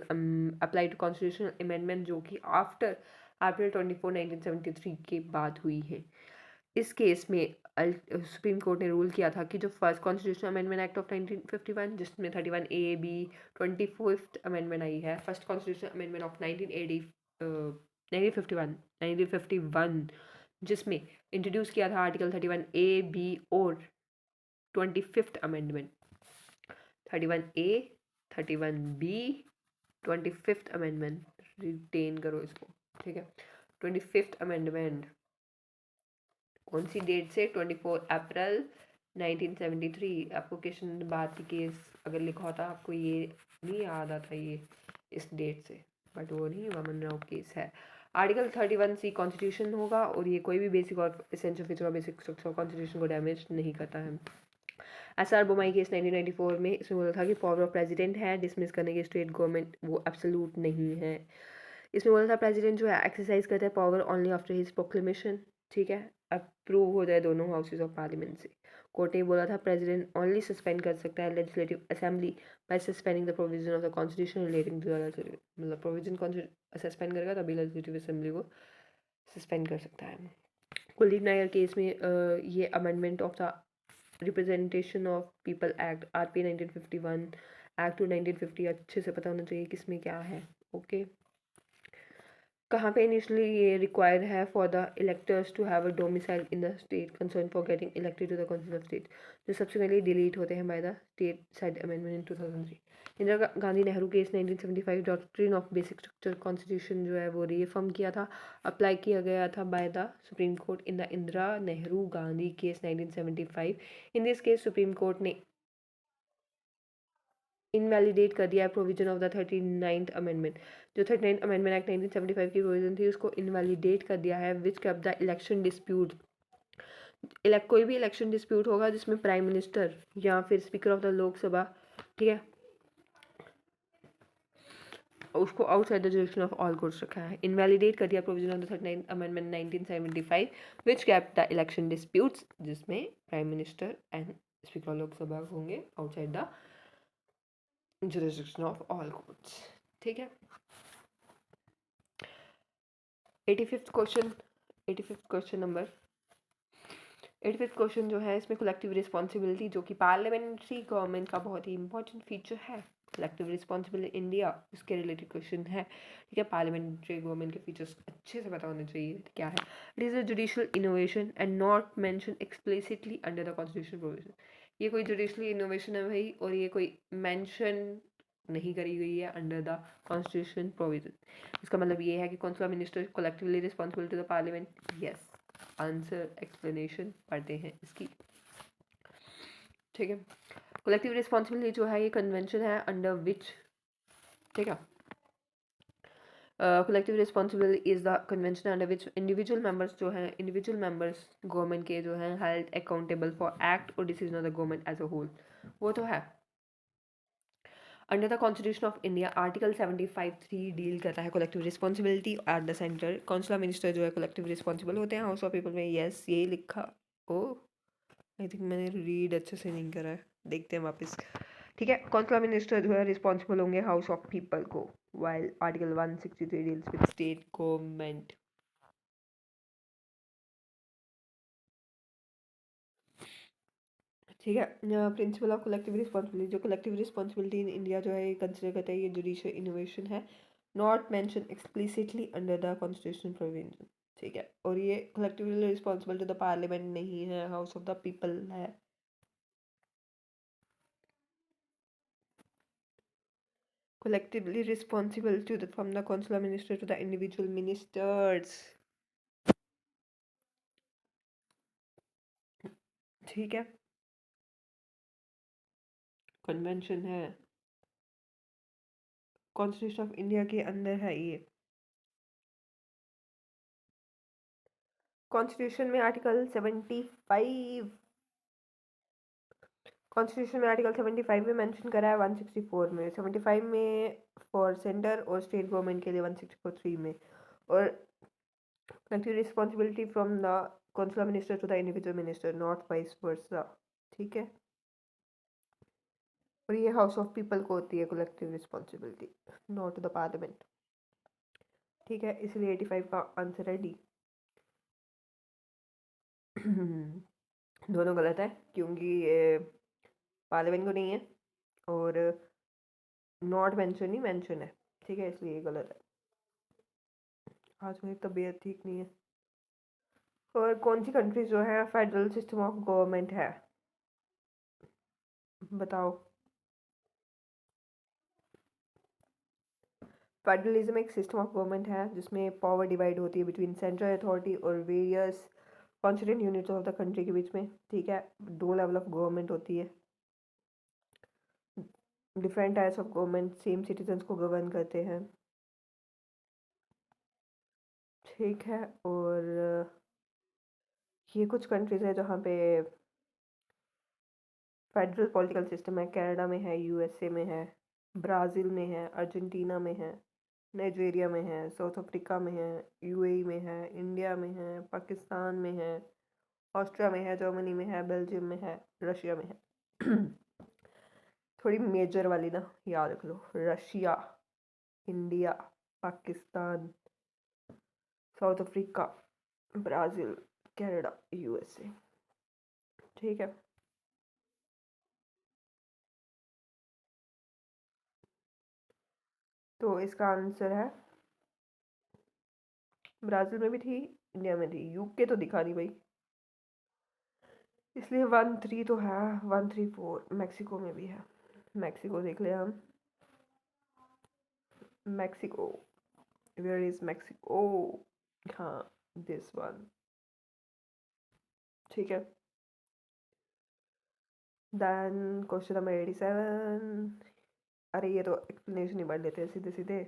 apply to constitutional amendment जो कि आफ्टर अप्रैल 24 1973 के बाद हुई है। इस केस में सुप्रीम कोर्ट ने रूल किया था कि जो first constitutional amendment act of 1951 जिसमें 31A B 25th अमेंडमेंट आई है, फर्स्ट कॉन्स्टिट्यूशनल अमेंडमेंट ऑफ 1951 जिसमें इंट्रोड्यूस किया था आर्टिकल 31A B और 25th amendment, 31A 31B 25th amendment, retain करो इसको, ठीक है। 25th अमेंडमेंट कौन सी डेट से, 24 अप्रैल 1973। आपको क्वेश्चन बात की केस अगर लिखा होता आपको ये नहीं याद आता ये इस डेट से, बट वो नहीं, वमन राव केस है। आर्टिकल 31C कॉन्स्टिट्यूशन होगा और ये कोई भी बेसिक और एसेंशियल फीचर और बेसिक स्ट्रक्चर कॉन्स्टिट्यूशन को डैमेज नहीं करता है। SR बोमाई केस 1994 में इसमें बोला था कि पावर ऑफ प्रेसिडेंट है डिसमिस करने की स्टेट गवर्नमेंट, वो एब्सोल्यूट नहीं है। इसमें बोला था प्रेसिडेंट जो है एक्सरसाइज करता है power only after his proclamation, ठीक है, अप्रूव हो जाए दोनों हाउसेज ऑफ पार्लियामेंट से। कोर्ट ने बोला था प्रेसिडेंट ओनली सस्पेंड कर सकता है legislative assembly by suspending the provision of the constitution relating to the, मतलब प्रोविजन कौन सस्पेंड करेगा तभी लेजिस्लेटिव असेंबली को सस्पेंड कर सकता है। कुलदीप नायर केस में ये amendment of the representation of people act RP 1951 act to 1950 अच्छे से पता होना चाहिए किसमें क्या है। ओके, कहाँ पे इनिशियली ये रिक्वायर्ड है for the electors to have a domicile in the state concern for getting elected to the council of state, जो सब्सिक्वेंटली डिलीट होते हैं by the state side amendment in 2003। Indira Gandhi Nehru case 1975 doctrine of basic structure constitution जो है वो रीफॉर्म किया था, अप्लाई किया गया था by the supreme court in the Indira Nehru Gandhi case 1975। In this case supreme court ने इनवैलिडेट कर दिया है provision of the 39th amendment, जो 39th अमेंडमेंट एक्ट 1975 की प्रोविजन थी उसको इनवैलिडेट कर दिया है, विच केप्ट द इलेक्शन डिस्प्यूट, कोई भी इलेक्शन डिस्प्यूट होगा जिसमें प्राइम मिनिस्टर या फिर स्पीकर ऑफ द लोकसभा, ठीक है, उसको outside the jurisdiction of all courts रखा है। इनवैलिडेट कर दिया provision of the 39th amendment 1975 which kept the election disputes, जिसमें prime minister and speaker of Lok Sabha होंगे outside the jurisdiction of all courts। ठीक है, 85th question, 85th question number 85th question जो है इसमें कलेक्टिव रिस्पॉन्सिबिलिटी, जो कि पार्लियामेंट्री गवर्नमेंट का बहुत ही इंपॉर्टेंट फीचर है। कलेक्टिव रिस्पॉन्सिबिलिटी इंडिया, उसके रिलेटेड क्वेश्चन है। ठीक है, पार्लियामेंट्री गवर्नमेंट के फीचर्स अच्छे से पता होने चाहिए क्या है। It is a judicial innovation and not mention explicitly under the constitution provision. ये कोई जुडिशियल इनोवेशन है भाई, और ये कोई मेंशन नहीं करी गई है अंडर द कॉन्स्टिट्यूशन प्रोविजन। इसका मतलब ये है कि कौन सा minister collectively responsible to the parliament. Yes, answer explanation पढ़ते हैं इसकी। ठीक है, कलेक्टिव रिस्पॉन्सिबिलिटी जो है ये कन्वेंशन है अंडर विच, ठीक है, collective responsibility is the convention under which individual members जो हैं, इंडिविजुअल मेंबर्स गवर्नमेंट के जो हैं हेल्ड अकाउंटेबल फॉर एक्ट और decision of the government as a whole, वो तो है। Under the constitution of India article 75(3) deal करता है collective responsibility at the centre. Councillor minister जो है कलेक्टिव रिस्पॉन्सिबल होते हैं। हाउस ऑफ पीपल में यस ये लिखा, ओ आई थिंक मैंने रीड अच्छे से नहीं करा है, देखते हैं वापस। ठीक है, कौंसलर मिनिस्टर जो है रिस्पॉन्सिबल होंगे हाउस ऑफ पीपल को, while article 163 deals with state government. ठीक है, प्रिंसिपल ऑफ कलेक्टिव रिस्पॉन्सिबिलिटी, जो कलेक्टिव रिस्पॉन्सिबिलिटी इन इंडिया जो है ये कंसिडर करता है ये जुडिशियल इनोवेशन है, not mention explicitly under the constitution provision. ठीक है, और ये collectively responsible to the parliament नहीं है, हाउस ऑफ द पीपल है। collectively responsible to the from the consular minister to the individual ministers। ठीक है, कन्वेंशन है, कॉन्स्टिट्यूशन ऑफ इंडिया के अंदर है ये। कॉन्स्टिट्यूशन में आर्टिकल 75, कॉन्स्टिट्यूशन में आर्टिकल 75 में मेंशन करा है, 164 में, 75 में फॉर सेंटर और स्टेट गवर्नमेंट के लिए 164(3) में, और collective responsibility from the consular minister to the individual minister, not vice versa. ठीक है, और ये हाउस ऑफ पीपल को होती है collective responsibility, not the parliament. ठीक है, इसलिए 85 का आंसर है डी। दोनों गलत है क्योंकि ये पार्लियामेंट को नहीं है और नॉट मेंशन ही मेंशन है। ठीक है, इसलिए ये गलत है। आज मेरी तबीयत ठीक नहीं है। और कौन सी कंट्री जो है फेडरल सिस्टम ऑफ गवर्नमेंट है, बताओ। फेडरलिज्म एक सिस्टम ऑफ गवर्नमेंट है जिसमें पावर डिवाइड होती है बिटवीन सेंट्रल अथॉरिटी और various constituent units of the country के बीच में। ठीक है, 2 लेवल ऑफ गवर्नमेंट होती है, different types of government same citizens को गवर्न करते हैं। ठीक है, और ये कुछ कंट्रीज है जहाँ पे फेडरल पॉलिटिकल सिस्टम है। कनाडा में है, यूएसए में है, ब्राज़ील में है, अर्जेंटीना में है, नाइजीरिया में है, साउथ अफ्रीका में है, यूएई में है, इंडिया में है, पाकिस्तान में है, ऑस्ट्रिया में है, जर्मनी में है, बेल्जियम में है, रशिया में है। थोड़ी मेजर वाली ना याद रख लो। Russia, India, Pakistan, South Africa, Brazil, Canada, USA. ठीक है। तो इसका आंसर है ब्राज़ील में भी थी, इंडिया में थी, यूके तो दिखा नहीं भाई, इसलिए 1-3 तो है। 1-3-4 मैक्सिको में भी है। मैक्सिको देख ले हम। Mexico, where is Mexico? हाँ, दिस वन। ठीक है। Then question number 87। अरे ये तो एक्सप्लेनेशन ही पढ़ लेते हैं सीधे सीधे।